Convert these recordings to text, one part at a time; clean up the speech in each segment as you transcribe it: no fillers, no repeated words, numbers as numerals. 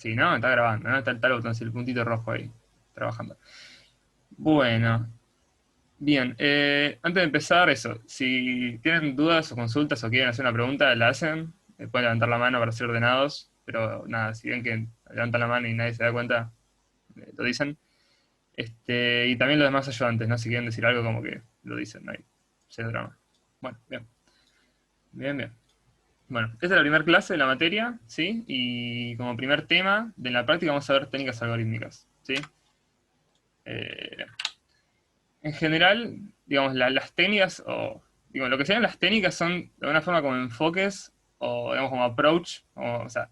Sí, ¿no? Está grabando, ¿no? Está el botón, sí, el puntito rojo ahí, trabajando. Bueno, bien. Antes de empezar, eso. Si tienen dudas o consultas o quieren hacer una pregunta, la hacen. Pueden levantar la mano para ser ordenados. Pero nada, si ven que levantan la mano y nadie se da cuenta, lo dicen. Y también los demás ayudantes, ¿no? Si quieren decir algo, como que lo dicen, no hay cero drama. Bueno, bien. Bien, bien. Bueno, esta es la primera clase de la materia, ¿sí? Y como primer tema de la práctica vamos a ver técnicas algorítmicas, ¿sí? Eh, en general, digamos, las técnicas, o digo, lo que sean las técnicas son de alguna forma como enfoques, o digamos como approach, o sea,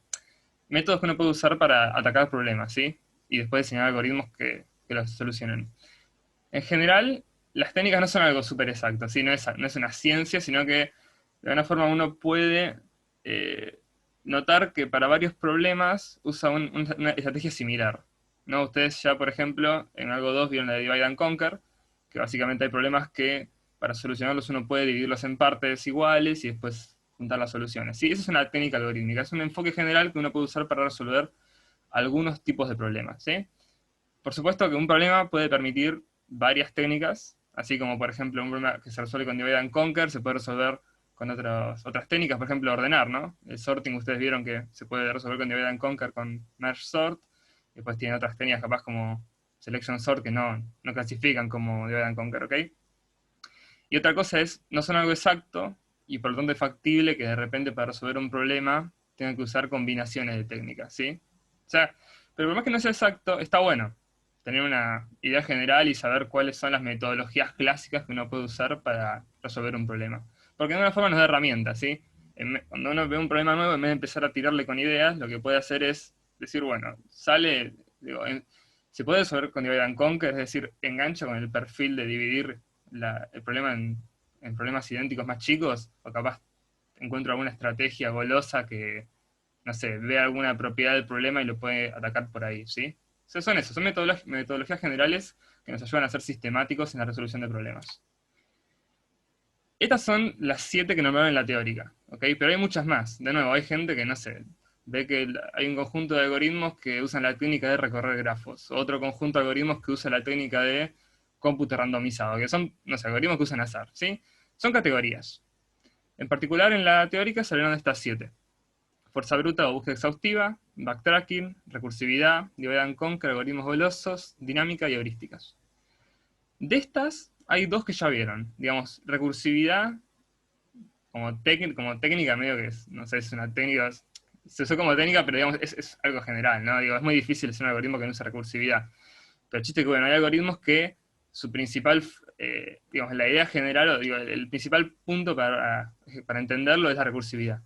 métodos que uno puede usar para atacar problemas, ¿sí? Y después diseñar algoritmos que los solucionen. En general, las técnicas no son algo súper exacto, ¿sí? No es una ciencia, sino que de alguna forma uno puede eh, notar que para varios problemas usa una estrategia similar, ¿no? Ustedes ya, por ejemplo, en algo 2 vieron la de Divide and Conquer, que básicamente hay problemas que para solucionarlos uno puede dividirlos en partes iguales y después juntar las soluciones. Sí, esa es una técnica algorítmica, es un enfoque general que uno puede usar para resolver algunos tipos de problemas, ¿sí? Por supuesto que un problema puede permitir varias técnicas, así como por ejemplo un problema que se resuelve con Divide and Conquer se puede resolver con otras técnicas, por ejemplo ordenar, ¿no? El sorting ustedes vieron que se puede resolver con Divide and Conquer con Merge Sort, y después tiene otras técnicas capaz como Selection Sort que no clasifican como Divide and Conquer, ¿ok? Y otra cosa es, no son algo exacto, y por lo tanto es factible que de repente para resolver un problema tengan que usar combinaciones de técnicas, ¿sí? O sea, pero por más que no sea exacto, está bueno tener una idea general y saber cuáles son las metodologías clásicas que uno puede usar para resolver un problema. Porque de alguna forma nos da herramientas, ¿sí? Cuando uno ve un problema nuevo, en vez de empezar a tirarle con ideas, lo que puede hacer es decir, bueno, digo, se puede resolver con Divide and Conquer, es decir, engancha con el perfil de dividir el problema en problemas idénticos más chicos, o capaz encuentro alguna estrategia golosa que, no sé, ve alguna propiedad del problema y lo puede atacar por ahí, ¿sí? O sea, son eso, son metodologías generales que nos ayudan a ser sistemáticos en la resolución de problemas. Estas son las 7 que nombraron en la teórica, ¿ok? Pero hay muchas más. De nuevo, hay gente que, no sé, ve que hay un conjunto de algoritmos que usan la técnica de recorrer grafos, otro conjunto de algoritmos que usa la técnica de cómputo randomizado, que son, no sé, algoritmos que usan azar, ¿sí? Son categorías. En particular, en la teórica se hablaron de estas 7. Fuerza bruta o búsqueda exhaustiva, backtracking, recursividad, divide and conquer, algoritmos velosos, dinámica y heurísticas. De estas, hay dos que ya vieron. Digamos, recursividad como técnica medio que es, no sé, es una técnica, se usa como técnica, pero digamos, es algo general, ¿no? Digo, es muy difícil hacer un algoritmo que no use recursividad. Pero el chiste es que, bueno, hay algoritmos que su principal, digamos, la idea general, o digo, el principal punto para entenderlo es la recursividad.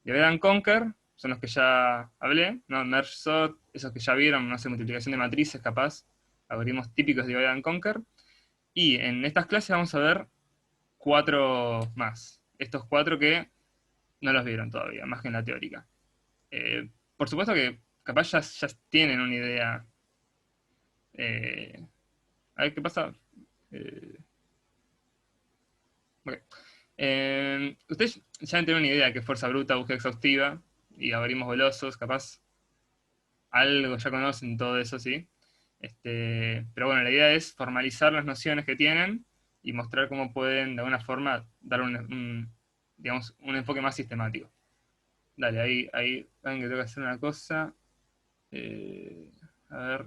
Divide and Conquer son los que ya hablé, ¿no? Merge Sort, esos que ya vieron, no sé, multiplicación de matrices, capaz, algoritmos típicos de Divide and Conquer. Y en estas clases vamos a ver 4 más. Estos 4 que no los vieron todavía, más que en la teórica. Por supuesto que capaz ya tienen una idea. A ver qué pasa. Eh, ok. Ustedes ya tienen una idea de que fuerza bruta, búsqueda exhaustiva y algoritmos velosos, capaz algo ya conocen todo eso, ¿sí? Pero bueno, la idea es formalizar las nociones que tienen y mostrar cómo pueden de alguna forma dar digamos, un enfoque más sistemático. Dale, ahí, ven que tengo que hacer una cosa. Eh, a ver.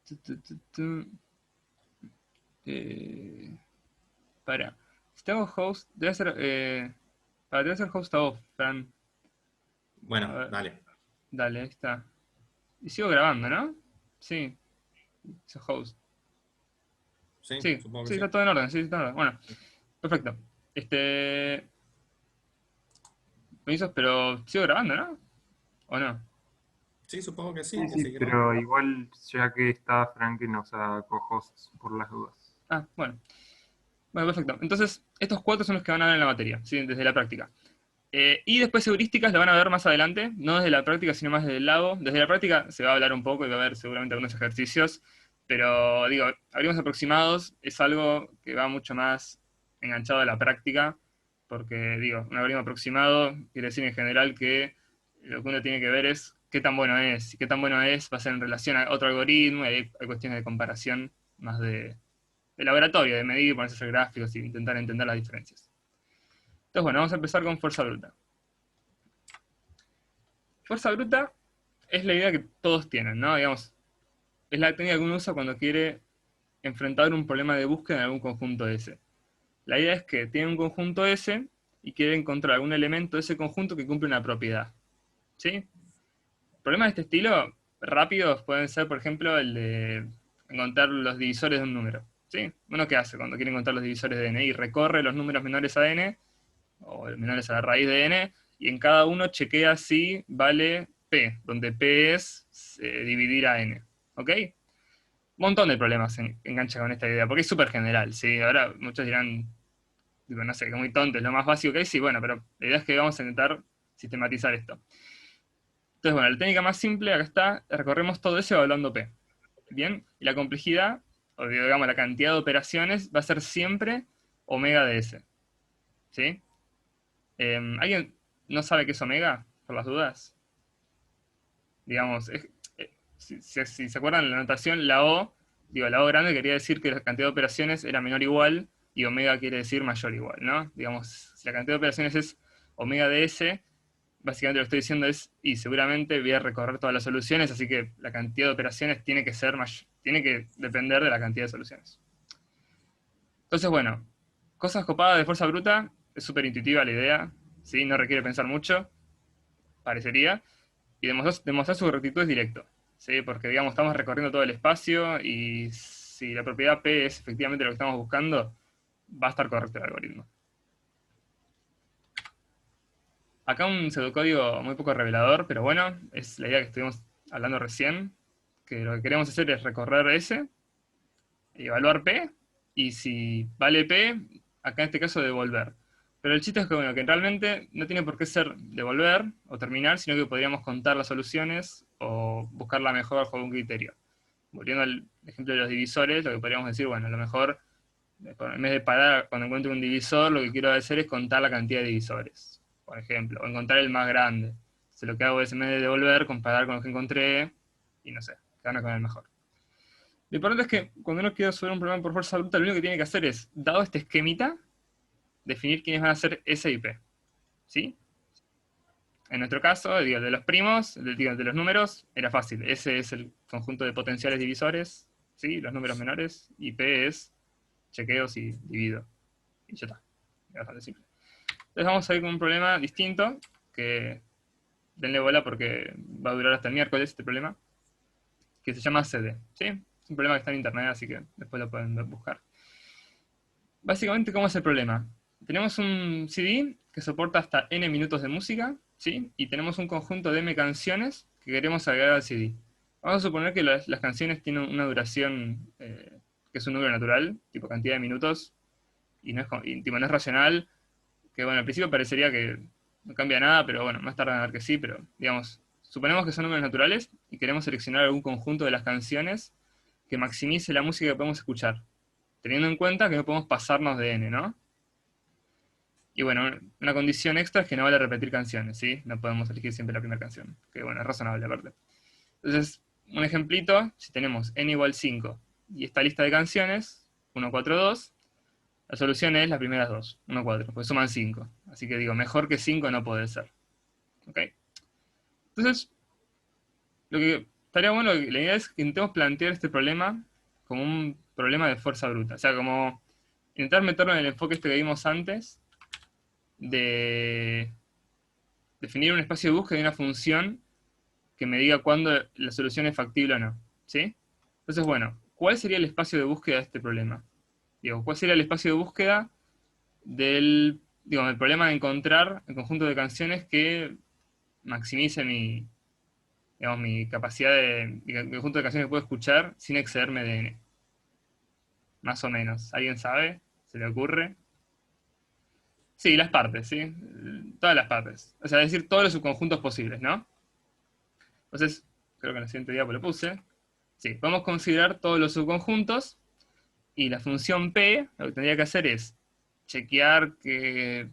Tu, tu, tu, tu. Eh, para. Si tengo host, debe ser. Debe ser host off, Fran. A Bueno, ver, dale. dale, ahí está. Y sigo grabando, ¿no? Sí, es host. Sí, Sí, supongo que sí, sí. está todo en orden, sí, está en orden. Bueno, perfecto. Este. Me hizo, pero sigo grabando, ¿no? ¿O no? Sí, supongo que sí, hay Sí, que sí, seguir grabando. pero igual ya que está Frank nos co-hosts por las dudas. Ah, bueno. Bueno, perfecto. Entonces, estos 4 son los que van a ver en la materia, ¿sí? Desde la práctica. Y después heurísticas lo van a ver más adelante, no desde la práctica, sino más desde el lado. Desde la práctica se va a hablar un poco y va a haber seguramente algunos ejercicios, pero digo, abrimos aproximados es algo que va mucho más enganchado a la práctica, porque digo, un algoritmo aproximado quiere decir en general que lo que uno tiene que ver es qué tan bueno es, y qué tan bueno es va a ser en relación a otro algoritmo, y hay cuestiones de comparación más de laboratorio, de medir, ponerse a hacer gráficos y intentar entender las diferencias. Entonces, bueno, vamos a empezar con fuerza bruta. Fuerza bruta es la idea que todos tienen, ¿no? Digamos, es la técnica que uno usa cuando quiere enfrentar un problema de búsqueda en algún conjunto S. La idea es que tiene un conjunto S y quiere encontrar algún elemento de ese conjunto que cumple una propiedad. ¿Sí? Problemas de este estilo, rápidos, pueden ser, por ejemplo, el de encontrar los divisores de un número. ¿Sí? ¿Uno qué hace cuando quiere encontrar los divisores de n? Y recorre los números menores a n, o menores a la raíz de n, y en cada uno chequea si vale p, donde p es dividir a n. ¿Ok? Un montón de problemas engancha con esta idea, porque es súper general, ¿sí? Ahora muchos dirán, digo, no sé, que muy tonto, es lo más básico que hay, sí, bueno, pero la idea es que vamos a intentar sistematizar esto. Entonces, bueno, la técnica más simple, acá está, recorremos todo eso evaluando p. Bien, y la complejidad, o digamos la cantidad de operaciones, va a ser siempre omega de s. ¿Sí? ¿Alguien no sabe qué es omega, por las dudas? Digamos, si se acuerdan la notación, la O, digo, la O grande quería decir que la cantidad de operaciones era menor o igual, y omega quiere decir mayor o igual, ¿no? Digamos, si la cantidad de operaciones es omega de S, básicamente lo que estoy diciendo es, y seguramente voy a recorrer todas las soluciones, así que la cantidad de operaciones tiene que ser tiene que depender de la cantidad de soluciones. Entonces, bueno, cosas copadas de fuerza bruta, es súper intuitiva la idea, ¿sí? No requiere pensar mucho, parecería, y demostrar su rectitud es directo, ¿sí? Porque, digamos, estamos recorriendo todo el espacio, y si la propiedad P es efectivamente lo que estamos buscando, va a estar correcto el algoritmo. Acá un pseudocódigo muy poco revelador, pero bueno, es la idea que estuvimos hablando recién, que lo que queremos hacer es recorrer S, evaluar P, y si vale P, acá en este caso devolver. Pero el chiste es que, bueno, que realmente no tiene por qué ser devolver o terminar, sino que podríamos contar las soluciones o buscar la mejor bajo un criterio. Volviendo al ejemplo de los divisores, lo que podríamos decir, bueno, a lo mejor, en vez de parar cuando encuentro un divisor, lo que quiero hacer es contar la cantidad de divisores, por ejemplo, o encontrar el más grande. Entonces lo que hago es, en vez de devolver, comparar con lo que encontré, y no sé, quedarme con el mejor. Lo importante es que cuando uno quiere resolver un problema por fuerza bruta, lo único que tiene que hacer es, dado este esquemita, definir quiénes van a ser S y P. ¿Sí? En nuestro caso, digo, el de los primos, el de los números, era fácil. S es el conjunto de potenciales divisores, ¿sí? Los números menores, y P es chequeos y divido. Y ya está. Es bastante simple. Entonces vamos a ir con un problema distinto, que denle bola porque va a durar hasta el miércoles este problema, que se llama CD. ¿Sí? Es un problema que está en internet, así que después lo pueden buscar. Básicamente, ¿cómo es el problema? Tenemos un CD que soporta hasta n minutos de música, ¿sí? Y tenemos un conjunto de m canciones que queremos agregar al CD. Vamos a suponer que las canciones tienen una duración que es un número natural, tipo cantidad de minutos, y tipo, no es racional, que bueno, al principio parecería que no cambia nada, pero bueno, más tarde van a ver que sí, pero digamos, suponemos que son números naturales y queremos seleccionar algún conjunto de las canciones que maximice la música que podemos escuchar, teniendo en cuenta que no podemos pasarnos de n, ¿no? Y bueno, una condición extra es que no vale repetir canciones, ¿sí? No podemos elegir siempre la primera canción, que bueno, es razonable aparte. Entonces, un ejemplito, si tenemos n igual 5 y esta lista de canciones, 1, 4, 2, la solución es las primeras dos, 1, 4, pues suman 5. Así que digo, mejor que 5 no puede ser. ¿Ok? Entonces, lo que estaría bueno, la idea es que intentemos plantear este problema como un problema de fuerza bruta. O sea, como intentar meterlo en el enfoque este que vimos antes, de definir un espacio de búsqueda y una función que me diga cuándo la solución es factible o no. ¿Sí? Entonces, bueno, ¿cuál sería el espacio de búsqueda de este problema? Digo, ¿cuál sería el espacio de búsqueda del, digo, el problema de encontrar el conjunto de canciones que maximice digamos, mi capacidad el conjunto de canciones que puedo escuchar sin excederme de n? Más o menos. ¿Alguien sabe? ¿Se le ocurre? Sí, las partes, ¿sí? Todas las partes. O sea, es decir, todos los subconjuntos posibles, ¿no? Entonces, creo que en la siguiente diapo lo puse. Sí, podemos considerar todos los subconjuntos y la función P lo que tendría que hacer es chequear que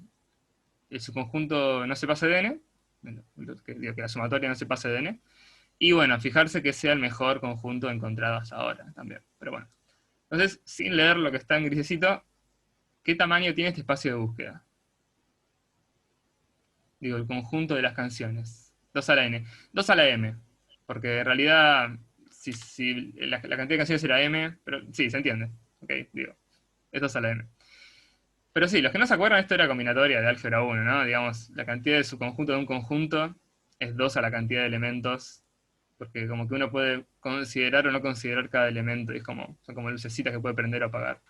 el subconjunto no se pase de n, digo, que la sumatoria no se pase de n. Y bueno, fijarse que sea el mejor conjunto encontrado hasta ahora también. Pero bueno. Entonces, sin leer lo que está en grisecito, ¿qué tamaño tiene este espacio de búsqueda? Digo, el conjunto de las canciones. 2 a la n. 2 a la m. Porque en realidad, si la cantidad de canciones era m, pero sí, se entiende. Ok, digo, es 2 a la m. Pero sí, los que no se acuerdan, esto era combinatoria de álgebra 1, ¿no? Digamos, la cantidad de subconjunto de un conjunto es 2 a la cantidad de elementos, porque como que uno puede considerar o no considerar cada elemento, y son como lucecitas que puede prender o apagar.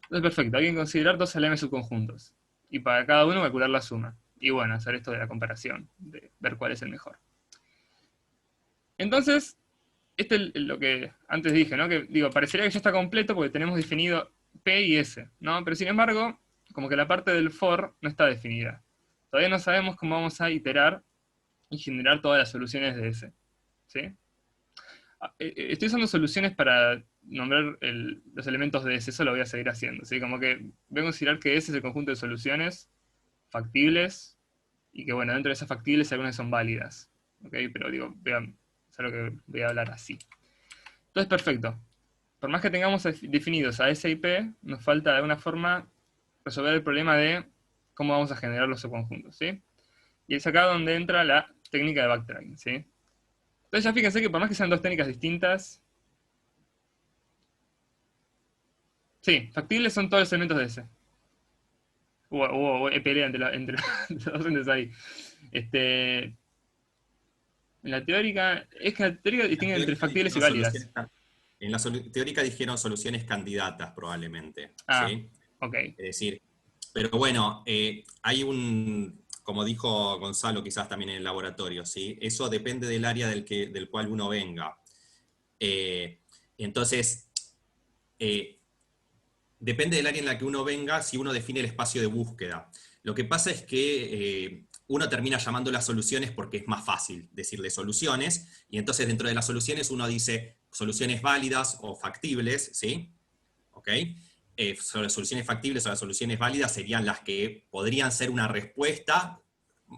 Entonces, perfecto, hay que considerar 2 a la m subconjuntos, y para cada uno calcular la suma. Y bueno, hacer esto de la comparación, de ver cuál es el mejor. Entonces, este es lo que antes dije, ¿no? Que digo, parecería que ya está completo porque tenemos definido P y S, ¿no? Pero sin embargo, como que la parte del for no está definida. Todavía no sabemos cómo vamos a iterar y generar todas las soluciones de S, ¿sí? Estoy usando soluciones para nombrar los elementos de S, eso lo voy a seguir haciendo, ¿sí? Como que voy a considerar que S es el conjunto de soluciones factibles y que, bueno, dentro de esas factibles algunas son válidas, ¿ok? Pero digo, vean, es algo que voy a hablar así. Entonces, perfecto. Por más que tengamos definidos a S y P, nos falta de alguna forma resolver el problema de cómo vamos a generar los subconjuntos, ¿sí? Y es acá donde entra la técnica de backtracking, ¿sí? Entonces ya fíjense que por más que sean dos técnicas distintas, sí, factibles son todos los elementos de S. Hubo pelea entre los docentes ahí. En la teórica, es que la teórica En la distingue entre teórica factibles y dijeron válidas. teórica dijeron soluciones candidatas, probablemente, Ah, ¿sí? ok. Es decir, pero bueno, hay como dijo Gonzalo quizás también en el laboratorio, ¿sí? Eso depende del área del cual uno venga. Entonces, depende del área en la que uno venga si uno define el espacio de búsqueda. Lo que pasa es que uno termina llamando las soluciones porque es más fácil decirle soluciones, y entonces dentro de las soluciones uno dice soluciones válidas o factibles, ¿sí? ¿Ok? Sobre soluciones factibles o las soluciones válidas serían las que podrían ser una respuesta,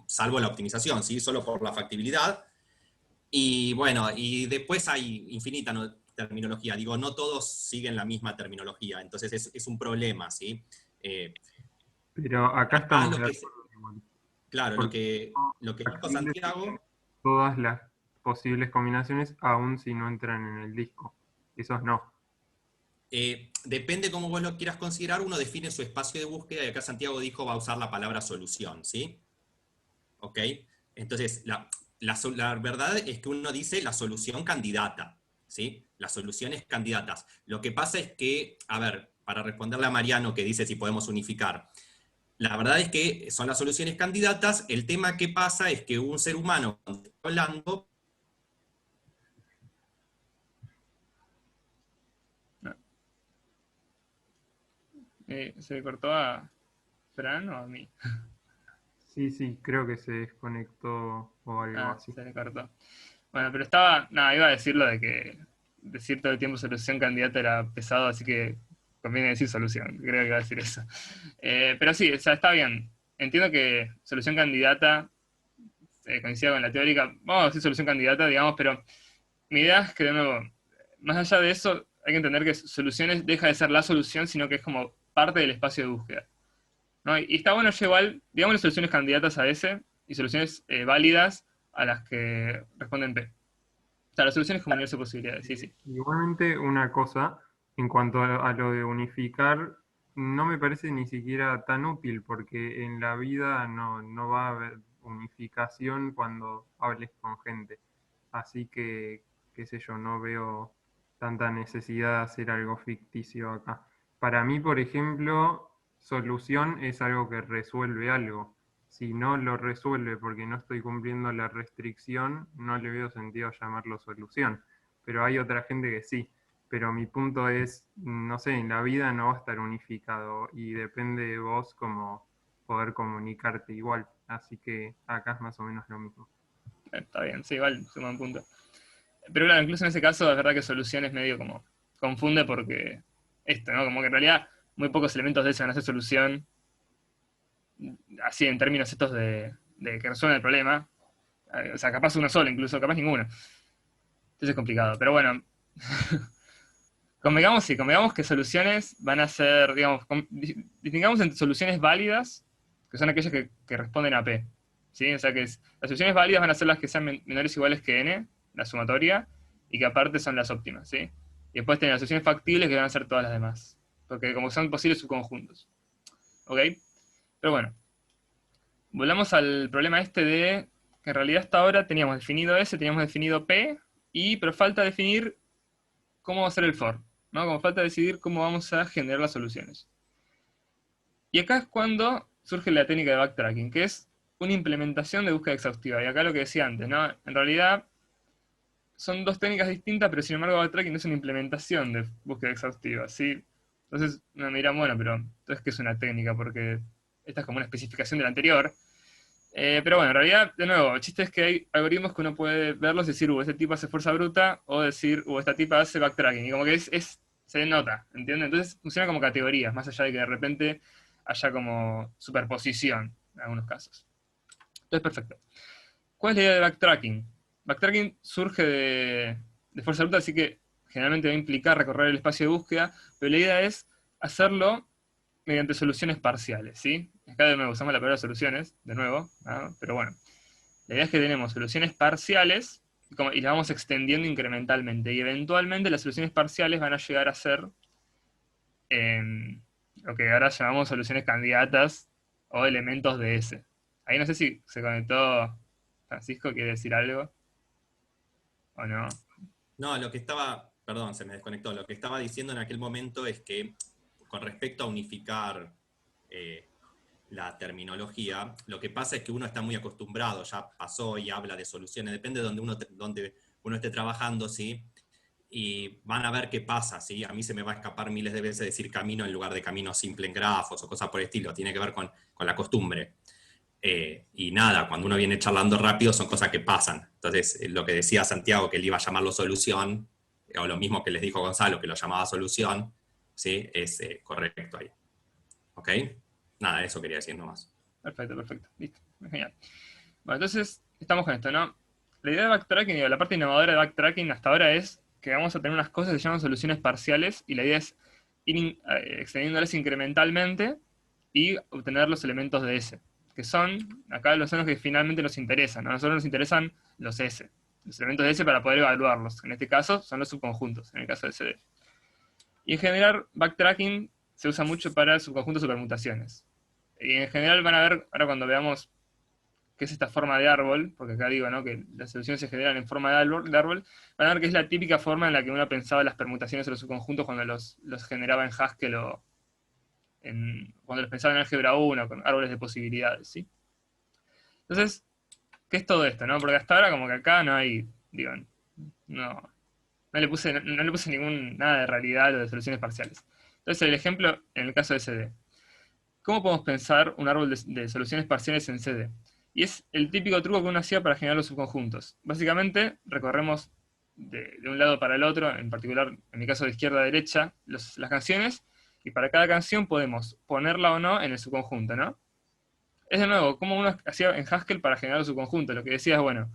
salvo la optimización, ¿sí? Solo por la factibilidad. Y bueno, y después hay infinita terminología. Digo, no todos siguen la misma terminología, entonces es un problema, ¿sí? Eh, Pero acá acá estamos lo de que es, acuerdo igual, claro, porque lo que dijo factibles Santiago, todas las posibles combinaciones, aun si no entran en el disco. Esos no. depende cómo vos lo quieras considerar, uno define su espacio de búsqueda, y acá Santiago dijo va a usar la palabra solución, ¿sí? ¿Ok? Entonces, la verdad es que uno dice la solución candidata, ¿sí? Las soluciones candidatas. Lo que pasa es que, a ver, para responderle a Mariano que dice si podemos unificar, la verdad es que son las soluciones candidatas. El tema que pasa es que un ser humano, cuando está hablando, No. ¿Se le cortó a Fran o a mí? Sí, sí, creo que se desconectó o algo Ah, así. se le cortó. Bueno, pero estaba. Nada, iba a decir lo de que decir todo el tiempo solución candidata era pesado, así que conviene decir solución. Creo que iba a decir eso. Pero sí, o sea, está bien. Entiendo que solución candidata coincide con la teórica. Vamos a decir solución candidata, digamos, pero mi idea es que, de nuevo, más allá de eso, hay que entender que soluciones deja de ser la solución, sino que es como parte del espacio de búsqueda, ¿no? Y está bueno ya igual, digamos, soluciones candidatas a ese y soluciones válidas a las que responden P. O sea, las soluciones como universo de posibilidades, sí, sí. Igualmente, una cosa, en cuanto a lo de unificar, no me parece ni siquiera tan útil, porque en la vida no va a haber unificación cuando hables con gente. Así que, qué sé yo, no veo tanta necesidad de hacer algo ficticio acá. Para mí, por ejemplo, solución es algo que resuelve algo. Si no lo resuelve porque no estoy cumpliendo la restricción, no le veo sentido llamarlo solución, pero hay otra gente que sí. Pero mi punto es, no sé, en la vida no va a estar unificado y depende de vos como poder comunicarte igual. Así que acá es más o menos lo mismo. Está bien, sí, igual, suma un punto. Pero claro, incluso en ese caso es verdad que solución es medio como confunde porque esto, ¿no? Como que en realidad muy pocos elementos de eso van a ser solución, así en términos estos de que resuelven el problema. O sea, capaz uno solo, incluso, capaz ninguno. Entonces es complicado. Pero bueno, convengamos que soluciones van a ser, digamos, distingamos entre soluciones válidas, que son aquellas que responden a P. ¿Sí? O sea que las soluciones válidas van a ser las que sean menores o iguales que N, la sumatoria, y que aparte son las óptimas, ¿sí? Y después tenemos las soluciones factibles que van a ser todas las demás. Porque como son posibles subconjuntos. ¿Ok? Pero bueno, volvamos al problema este de que en realidad hasta ahora teníamos definido S, teníamos definido P, pero falta definir cómo va a ser el for, ¿no? Como falta decidir cómo vamos a generar las soluciones. Y acá es cuando surge la técnica de backtracking, que es una implementación de búsqueda exhaustiva. Y acá lo que decía antes, ¿no? En realidad son dos técnicas distintas, pero sin embargo backtracking es una implementación de búsqueda exhaustiva, ¿sí? Entonces me dirán, bueno, pero entonces ¿qué es una técnica? Porque esta es como una especificación de la anterior. Pero bueno, en realidad, de nuevo, el chiste es que hay algoritmos que uno puede verlos y decir, este tipo hace fuerza bruta, o decir, esta tipa hace backtracking, y como que se nota, ¿entiendes? Entonces funciona como categorías, más allá de que de repente haya como superposición en algunos casos. Entonces, perfecto. ¿Cuál es la idea de backtracking? Backtracking surge de fuerza bruta, así que generalmente va a implicar recorrer el espacio de búsqueda, pero la idea es hacerlo mediante soluciones parciales, ¿sí? Acá de nuevo usamos la palabra soluciones, de nuevo, ¿no? Pero bueno, la idea es que tenemos soluciones parciales y las vamos extendiendo incrementalmente, y eventualmente las soluciones parciales van a llegar a ser lo que ahora llamamos soluciones candidatas o elementos de S. Ahí no sé si se conectó Francisco, ¿quiere decir algo? ¿O no? No, lo que estaba, perdón, se me desconectó. Lo que estaba diciendo en aquel momento es que con respecto a unificar la terminología, lo que pasa es que uno está muy acostumbrado, ya pasó y habla de soluciones, depende de donde uno esté trabajando, ¿sí? Y van a ver qué pasa, ¿sí? A mí se me va a escapar miles de veces decir camino en lugar de camino simple en grafos o cosas por el estilo, tiene que ver con la costumbre. Y nada, cuando uno viene charlando rápido son cosas que pasan. Entonces, lo que decía Santiago, que él iba a llamarlo solución, o lo mismo que les dijo Gonzalo, que lo llamaba solución, ¿sí? Es correcto ahí. ¿Ok? Nada, eso quería decir nomás. Perfecto, perfecto. Listo. Genial. Bueno, entonces estamos con esto, ¿no? La idea de backtracking, la parte innovadora de backtracking hasta ahora es que vamos a tener unas cosas que se llaman soluciones parciales, y la idea es ir extendiéndolas incrementalmente y obtener los elementos de S, que son, acá son los que finalmente nos interesan, ¿no? A nosotros nos interesan los S, los elementos de S para poder evaluarlos. En este caso son los subconjuntos, en el caso de SD. Y en general, backtracking se usa mucho para subconjuntos de permutaciones. Y en general van a ver, ahora cuando veamos qué es esta forma de árbol, porque acá digo, ¿no?, que las soluciones se generan en forma de árbol, van a ver que es la típica forma en la que uno pensaba las permutaciones o los subconjuntos cuando los generaba en Haskell o cuando los pensaba en álgebra 1, con árboles de posibilidades, ¿sí? Entonces, ¿qué es todo esto, no? Porque hasta ahora como que acá no hay, digo, no le puse nada de realidad a lo de soluciones parciales. Entonces, el ejemplo en el caso de CD. ¿Cómo podemos pensar un árbol de soluciones parciales en CD? Y es el típico truco que uno hacía para generar los subconjuntos. Básicamente, recorremos de un lado para el otro, en particular, en mi caso de izquierda a derecha, las canciones, y para cada canción podemos ponerla o no en el subconjunto, ¿no? Es de nuevo, como uno hacía en Haskell para generar los subconjuntos. Lo que decía es, bueno,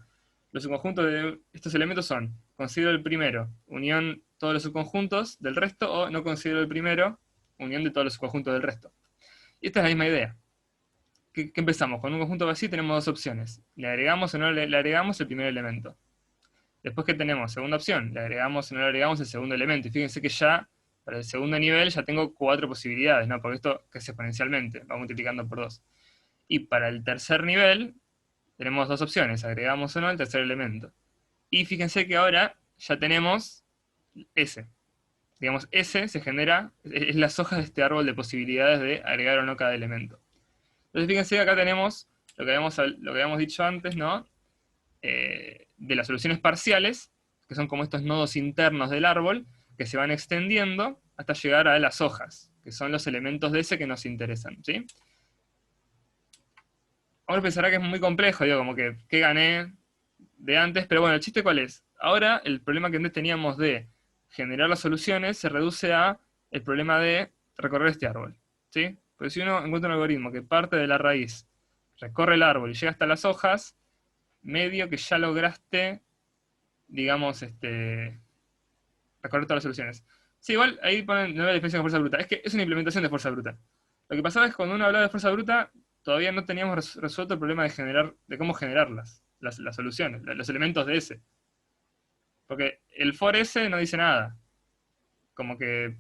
los subconjuntos de estos elementos son, considero el primero, unión todos los subconjuntos del resto, o no considero el primero, unión de todos los subconjuntos del resto. Y esta es la misma idea. ¿Qué empezamos? Con un conjunto vacío tenemos dos opciones. Le agregamos o no le agregamos el primer elemento. Después, ¿qué tenemos? Segunda opción. Le agregamos o no le agregamos el segundo elemento. Y fíjense que ya, para el segundo nivel, ya tengo 4 posibilidades, ¿no? Porque esto crece exponencialmente, va multiplicando por 2. Y para el tercer nivel, tenemos dos opciones. Agregamos o no el tercer elemento. Y fíjense que ahora ya tenemos S. Digamos, S se genera, es las hojas de este árbol de posibilidades de agregar o no cada elemento. Entonces fíjense que acá tenemos lo que habíamos dicho antes, ¿no? De las soluciones parciales, que son como estos nodos internos del árbol, que se van extendiendo hasta llegar a las hojas, que son los elementos de S que nos interesan, ¿sí? Ahora pensará que es muy complejo, digo, como que gané de antes, pero bueno, ¿el chiste cuál es? Ahora el problema que antes teníamos de generar las soluciones se reduce a el problema de recorrer este árbol, ¿sí? Porque si uno encuentra un algoritmo que parte de la raíz recorre el árbol y llega hasta las hojas, medio que ya lograste, digamos, recorrer todas las soluciones. Sí, igual ahí ponen nueva diferencia con fuerza bruta. Es que es una implementación de fuerza bruta. Lo que pasaba es que cuando uno hablaba de fuerza bruta, todavía no teníamos resuelto el problema de cómo generar las soluciones, los elementos de S. Porque el for S no dice nada. Como que,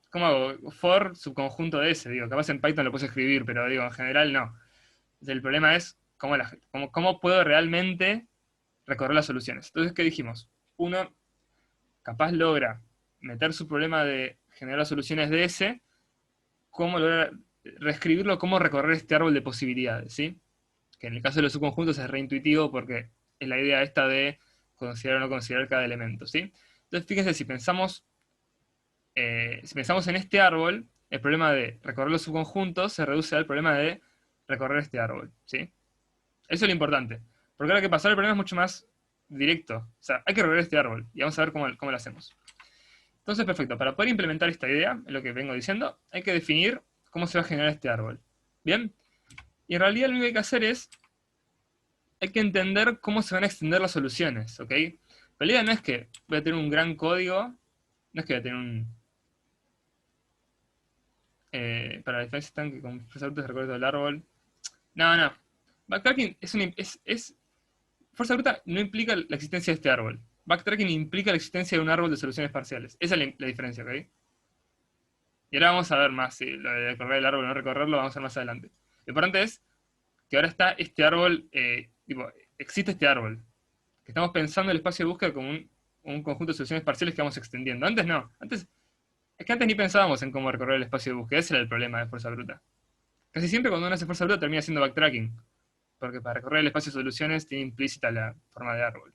¿cómo hago? For subconjunto de S, digo, capaz en Python lo puedes escribir, pero digo, en general no. El problema es cómo puedo realmente recorrer las soluciones. Entonces, ¿qué dijimos? Uno capaz logra meter su problema de generar las soluciones de S, cómo lograr reescribirlo, cómo recorrer este árbol de posibilidades, ¿sí? Que en el caso de los subconjuntos es reintuitivo porque es la idea esta de considerar o no considerar cada elemento, ¿sí? Entonces, fíjense, si pensamos en este árbol, el problema de recorrer los subconjuntos se reduce al problema de recorrer este árbol, ¿sí? Eso es lo importante. Porque ahora que pasar el problema es mucho más directo. O sea, hay que recorrer este árbol y vamos a ver cómo lo hacemos. Entonces, perfecto. Para poder implementar esta idea, es lo que vengo diciendo, hay que definir cómo se va a generar este árbol. ¿Bien? Y en realidad lo único que hay que hacer es, hay que entender cómo se van a extender las soluciones, ¿ok? Pero la idea no es que voy a tener un gran código, no es que voy a tener para la diferencia están que con fuerza bruta se recorre todo el árbol. No, no. Backtracking fuerza bruta no implica la existencia de este árbol. Backtracking implica la existencia de un árbol de soluciones parciales. Esa es la diferencia, ¿ok? Y ahora vamos a ver más si lo de recorrer el árbol o no recorrerlo, vamos a ver más adelante. Lo importante es que ahora está este árbol, existe este árbol. Que estamos pensando el espacio de búsqueda como un conjunto de soluciones parciales que vamos extendiendo. Antes no. Es que antes ni pensábamos en cómo recorrer el espacio de búsqueda. Ese era el problema de fuerza bruta. Casi siempre cuando uno hace fuerza bruta termina haciendo backtracking. Porque para recorrer el espacio de soluciones tiene implícita la forma de árbol.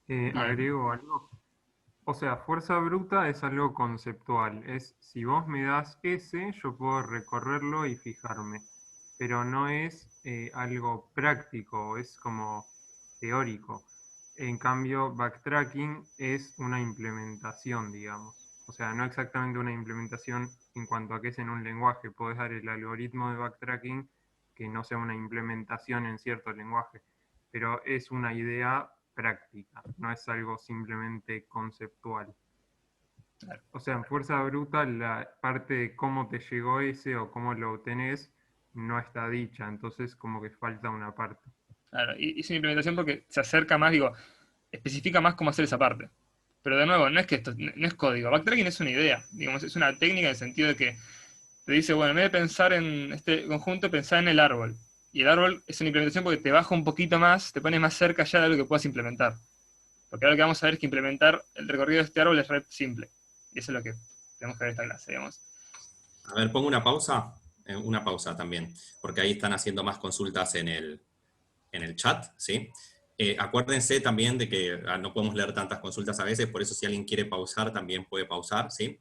Bien. Agrego algo. O sea, fuerza bruta es algo conceptual. Es si vos me das S, yo puedo recorrerlo y fijarme. Pero no es algo práctico, es como teórico. En cambio, backtracking es una implementación, digamos. O sea, no exactamente una implementación en cuanto a que es en un lenguaje. Podés dar el algoritmo de backtracking que no sea una implementación en cierto lenguaje, pero es una idea práctica, no es algo simplemente conceptual. Claro. O sea, en fuerza bruta la parte de cómo te llegó ese o cómo lo obtenés no está dicha, entonces como que falta una parte. Claro, y es una implementación porque se acerca más, digo, especifica más cómo hacer esa parte. Pero de nuevo, no es que esto no es código. Backtracking es una idea, digamos, es una técnica en el sentido de que te dice, bueno, en vez de pensar en este conjunto, pensá en el árbol. Y el árbol es una implementación porque te baja un poquito más, te pone más cerca ya de lo que puedas implementar. Porque ahora lo que vamos a ver es que implementar el recorrido de este árbol es re simple. Y eso es lo que tenemos que ver en esta clase, digamos. A ver, pongo una pausa también, porque ahí están haciendo más consultas en el chat, ¿sí? Acuérdense también de que no podemos leer tantas consultas a veces, por eso si alguien quiere pausar, también puede pausar, ¿sí?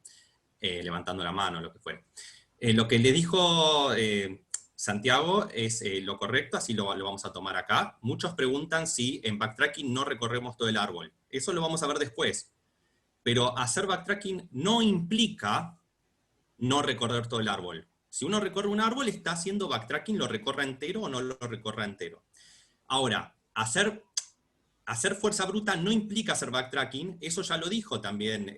Levantando la mano, lo que fuera. Lo que le dijo Santiago es lo correcto, así lo vamos a tomar acá. Muchos preguntan si en backtracking no recorremos todo el árbol. Eso lo vamos a ver después. Pero hacer backtracking no implica no recorrer todo el árbol. Si uno recorre un árbol, está haciendo backtracking, lo recorra entero o no lo recorra entero. Ahora, hacer fuerza bruta no implica hacer backtracking, eso ya lo dijo también,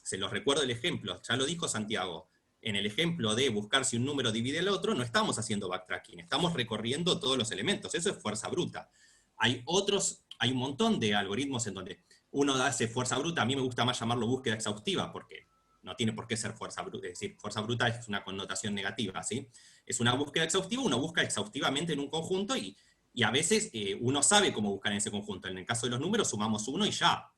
se los recuerdo el ejemplo, ya lo dijo Santiago. En el ejemplo de buscar si un número divide el otro, no estamos haciendo backtracking, estamos recorriendo todos los elementos, eso es fuerza bruta. Hay un montón de algoritmos en donde uno hace fuerza bruta, a mí me gusta más llamarlo búsqueda exhaustiva, porque no tiene por qué ser fuerza bruta, es decir, fuerza bruta es una connotación negativa, ¿sí? Es una búsqueda exhaustiva, uno busca exhaustivamente en un conjunto y a veces uno sabe cómo buscar en ese conjunto. En el caso de los números sumamos uno y ya.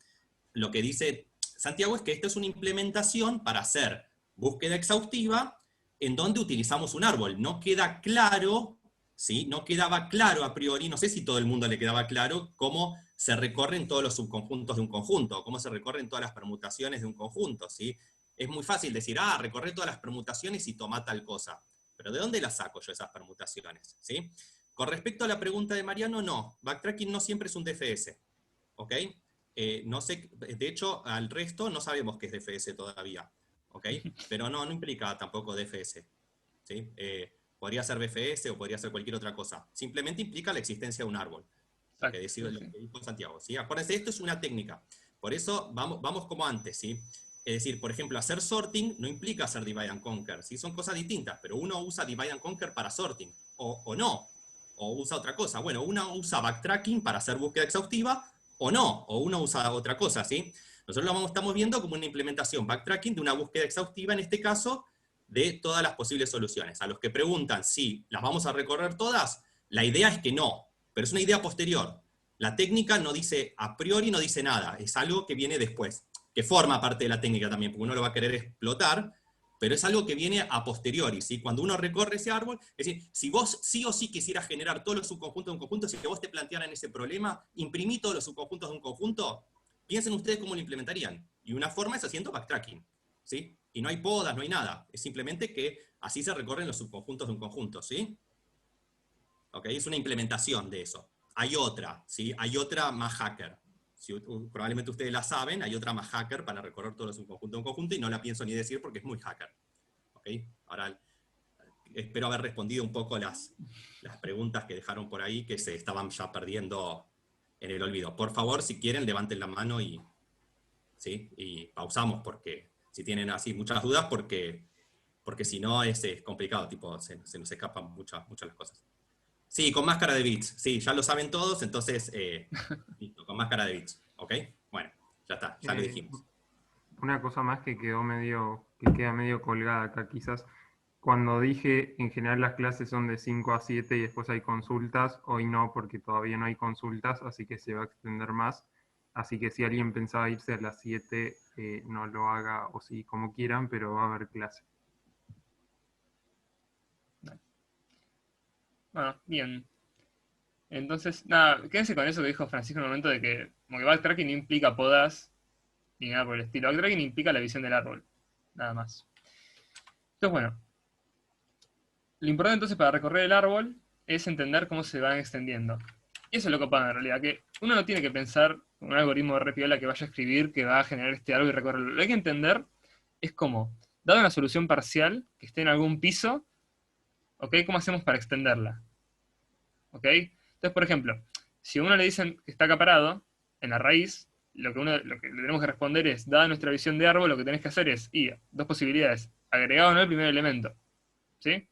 Lo que dice Santiago es que esto es una implementación para hacer búsqueda exhaustiva en donde utilizamos un árbol. No queda claro, ¿sí? No quedaba claro a priori, no sé si todo el mundo le quedaba claro cómo se recorren todos los subconjuntos de un conjunto, cómo se recorren todas las permutaciones de un conjunto, ¿sí? Es muy fácil decir, recorrer todas las permutaciones y toma tal cosa. Pero ¿de dónde las saco yo esas permutaciones? ¿Sí? Con respecto a la pregunta de Mariano, no. Backtracking no siempre es un DFS. ¿Ok? No sé, de hecho, al resto no sabemos qué es DFS todavía. ¿Ok? Pero no implica tampoco DFS. ¿Sí? Podría ser BFS o podría ser cualquier otra cosa. Simplemente implica la existencia de un árbol. Lo que Exacto, lo sí. que dijo Santiago, ¿sí? Acuérdense, esto es una técnica. Por eso vamos como antes, ¿sí? Es decir, por ejemplo, hacer sorting no implica hacer divide and conquer, ¿sí? Son cosas distintas, pero uno usa divide and conquer para sorting, o no, o usa otra cosa. Bueno, uno usa backtracking para hacer búsqueda exhaustiva, o no, o uno usa otra cosa, ¿sí? Nosotros lo estamos viendo como una implementación backtracking de una búsqueda exhaustiva, en este caso, de todas las posibles soluciones. A los que preguntan si las vamos a recorrer todas, la idea es que no, pero es una idea posterior. La técnica no dice, a priori no dice nada, es algo que viene después, que forma parte de la técnica también, porque uno lo va a querer explotar, pero es algo que viene a posteriori, ¿sí? Cuando uno recorre ese árbol, es decir, si vos sí o sí quisieras generar todos los subconjuntos de un conjunto, si vos te plantearan ese problema, imprimí todos los subconjuntos de un conjunto, piensen ustedes cómo lo implementarían. Y una forma es haciendo backtracking, ¿sí? Y no hay podas, no hay nada, es simplemente que así se recorren los subconjuntos de un conjunto, ¿sí? ¿Ok? Es una implementación de eso. Hay otra, ¿sí? Hay otra más hacker. Si, probablemente ustedes la saben, hay otra más hacker para recorrer todos los subconjuntos de un conjunto y no la pienso ni decir porque es muy hacker. ¿Ok? Ahora, espero haber respondido un poco las preguntas que dejaron por ahí que se estaban ya perdiendo en el olvido. Por favor, si quieren, levanten la mano y, ¿sí? Y pausamos porque si tienen así muchas dudas, porque si no es complicado, tipo, se nos escapan muchas las cosas. Sí, con máscara de bits. Sí, ya lo saben todos, entonces, listo, con máscara de bits. ¿Ok? Bueno, ya está, ya lo Eh, dijimos. una cosa más que que queda medio colgada acá quizás, cuando dije en general las clases son de 5 a 7 y después hay consultas, hoy no porque todavía no hay consultas, así que se va a extender más. Así que si alguien pensaba irse a las 7, no lo haga o sí, como quieran, pero va a haber clase. Bueno, bien. Entonces, nada, quédense con eso que dijo Francisco en el momento de que, como que backtracking no implica podas ni nada por el estilo. Backtracking implica la visión del árbol, nada más. Entonces, bueno, lo importante entonces para recorrer el árbol es entender cómo se van extendiendo. Y eso es lo que pasa en realidad, que uno no tiene que pensar con un algoritmo de repiola que vaya a escribir, que va a generar este árbol y recorrerlo. Lo que hay que entender es cómo, dada una solución parcial que esté en algún piso, ¿ok? ¿Cómo hacemos para extenderla? ¿Ok? Entonces, por ejemplo, si a uno le dicen que está acá parado, en la raíz, lo que le tenemos que responder es, dada nuestra visión de árbol, lo que tenés que hacer es, y dos posibilidades, agregado o no el primer elemento, ¿sí?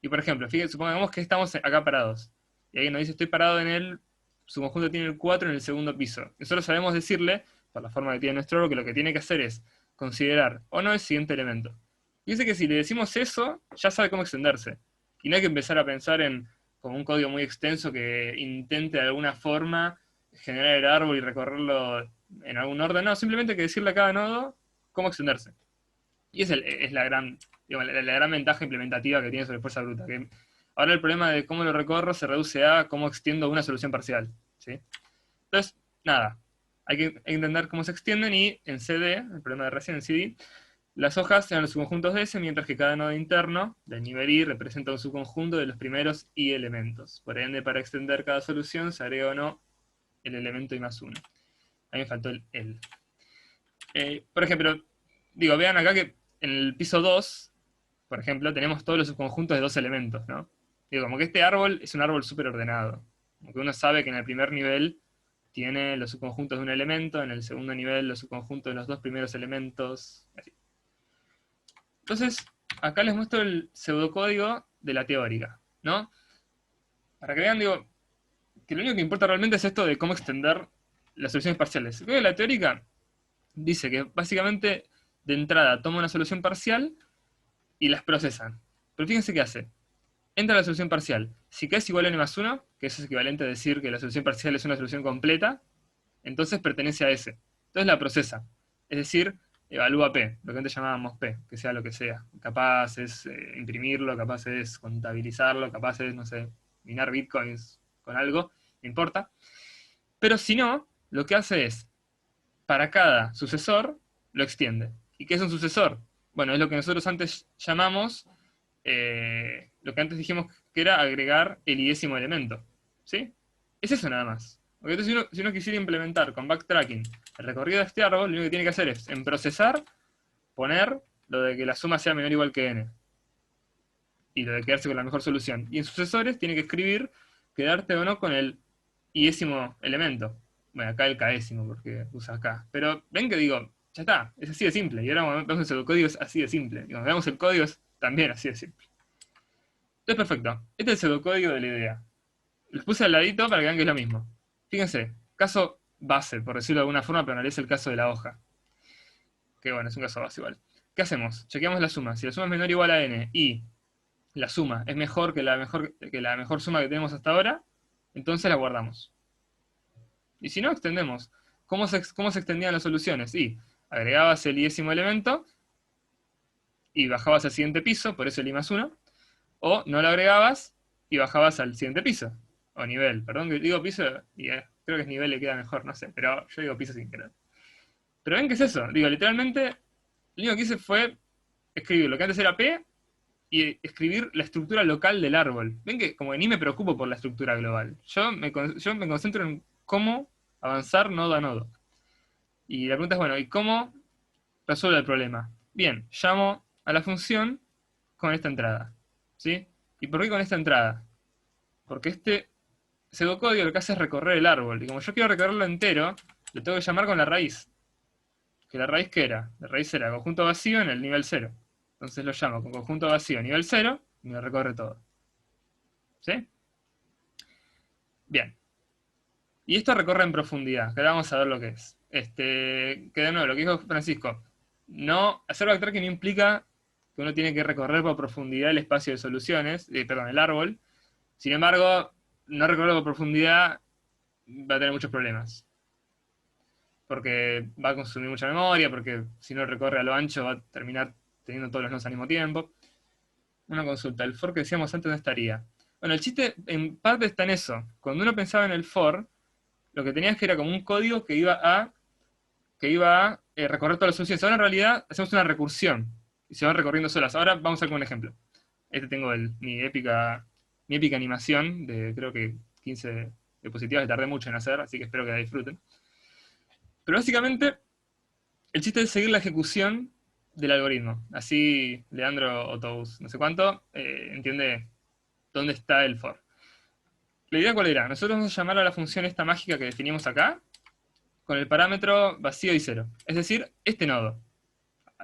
Y por ejemplo, fíjense, supongamos que estamos acá parados, y alguien nos dice, estoy parado en su conjunto tiene el 4 en el segundo piso. Nosotros sabemos decirle, por la forma que tiene nuestro árbol, que lo que tiene que hacer es considerar o no el siguiente elemento. Fíjense que si le decimos eso, ya sabe cómo extenderse. Y no hay que empezar a pensar en como un código muy extenso que intente de alguna forma generar el árbol y recorrerlo en algún orden. No, simplemente hay que decirle a cada nodo cómo extenderse. Y es la gran, digamos, la gran ventaja implementativa que tiene sobre fuerza bruta. Que ahora el problema de cómo lo recorro se reduce a cómo extiendo una solución parcial. ¿Sí? Entonces, nada, hay que entender cómo se extienden y en CD, el problema de recién en CD, las hojas eran los subconjuntos de S, mientras que cada nodo interno del nivel I representa un subconjunto de los primeros I elementos. Por ende, para extender cada solución se agrega o no el elemento I más 1. A mí me faltó el. Por ejemplo, digo, vean acá que en el piso 2, por ejemplo, tenemos todos los subconjuntos de dos elementos, ¿no? Digo, como que este árbol es un árbol súper ordenado. Como que uno sabe que en el primer nivel tiene los subconjuntos de un elemento, en el segundo nivel los subconjuntos de los dos primeros elementos, así. Entonces, acá les muestro el pseudocódigo de la teórica, ¿no? Para que vean, digo, que lo único que importa realmente es esto de cómo extender las soluciones parciales. Creo que la teórica dice que básicamente de entrada toma una solución parcial y las procesan. Pero fíjense qué hace. Entra la solución parcial. Si k es igual a n más 1, que eso es equivalente a decir que la solución parcial es una solución completa, entonces pertenece a S. Entonces la procesa. Es decir, evalúa P, lo que antes llamábamos P, que sea lo que sea. Capaz es imprimirlo, capaz es contabilizarlo, capaz es, no sé, minar bitcoins con algo, no importa. Pero si no, lo que hace es, para cada sucesor, lo extiende. ¿Y qué es un sucesor? Bueno, es lo que nosotros antes llamamos, lo que antes dijimos que era agregar el idécimo elemento. ¿Sí? Es eso nada más. Porque entonces si uno quisiera implementar con backtracking el recorrido de este árbol, lo único que tiene que hacer es, en procesar, poner lo de que la suma sea menor o igual que n. y lo de quedarse con la mejor solución. Y en sucesores tiene que escribir quedarte o no con el iésimo elemento. Bueno, acá el késimo, porque usa acá. Pero ven que digo, ya está, es así de simple. Y ahora cuando vemos el código es así de simple. Y cuando veamos el código es también así de simple. Entonces, perfecto. Este es el pseudocódigo de la idea. Los puse al ladito para que vean que es lo mismo. Fíjense, caso base, por decirlo de alguna forma, pero no es el caso de la hoja. Que bueno, es un caso base igual. ¿Qué hacemos? Chequeamos la suma. Si la suma es menor o igual a n y la suma es mejor que la mejor suma que tenemos hasta ahora, entonces la guardamos. Y si no, extendemos. ¿Cómo se extendían las soluciones? Y agregabas el iésimo elemento y bajabas al siguiente piso, por eso el i más 1, o no lo agregabas y bajabas al siguiente piso, o nivel. Perdón que digo piso, y creo que es nivel le queda mejor, no sé, pero yo digo piso sin querer. Pero ven qué es eso, digo, literalmente, lo único que hice fue escribir lo que antes era P y escribir la estructura local del árbol. Ven que como que ni me preocupo por la estructura global. Yo me concentro en cómo avanzar nodo a nodo. Y la pregunta es, bueno, ¿y cómo resuelvo el problema? Bien, llamo a la función con esta entrada. ¿Sí? ¿Y por qué con esta entrada? Porque este pseudocódigo lo que hace es recorrer el árbol. Y como yo quiero recorrerlo entero, lo tengo que llamar con la raíz. ¿Que la raíz qué era? La raíz era conjunto vacío en el nivel 0. Entonces lo llamo con conjunto vacío nivel 0 y me lo recorre todo. ¿Sí? Bien. Y esto recorre en profundidad, que ahora vamos a ver lo que es. Que de nuevo, lo que dijo Francisco, no, hacer backtracking no implica que uno tiene que recorrer por profundidad el espacio de soluciones, perdón, el árbol. Sin embargo, no recorrer por profundidad va a tener muchos problemas. Porque va a consumir mucha memoria, porque si no recorre a lo ancho va a terminar teniendo todos los nodos al mismo tiempo. Una consulta, ¿el for que decíamos antes no estaría? Bueno, el chiste en parte está en eso. Cuando uno pensaba en el for, lo que tenías que era como un código que iba a recorrer todas las soluciones. Ahora en realidad hacemos una recursión y se van recorriendo solas. Ahora vamos a ver con un ejemplo. Tengo mi épica animación de creo que 15 diapositivas que tardé mucho en hacer, así que espero que la disfruten. Pero básicamente el chiste es seguir la ejecución del algoritmo. Así Leandro Otous, no sé cuánto, entiende dónde está el for. La idea cuál era, nosotros vamos a llamar a la función esta mágica que definimos acá, con el parámetro vacío y 0. Es decir, este nodo.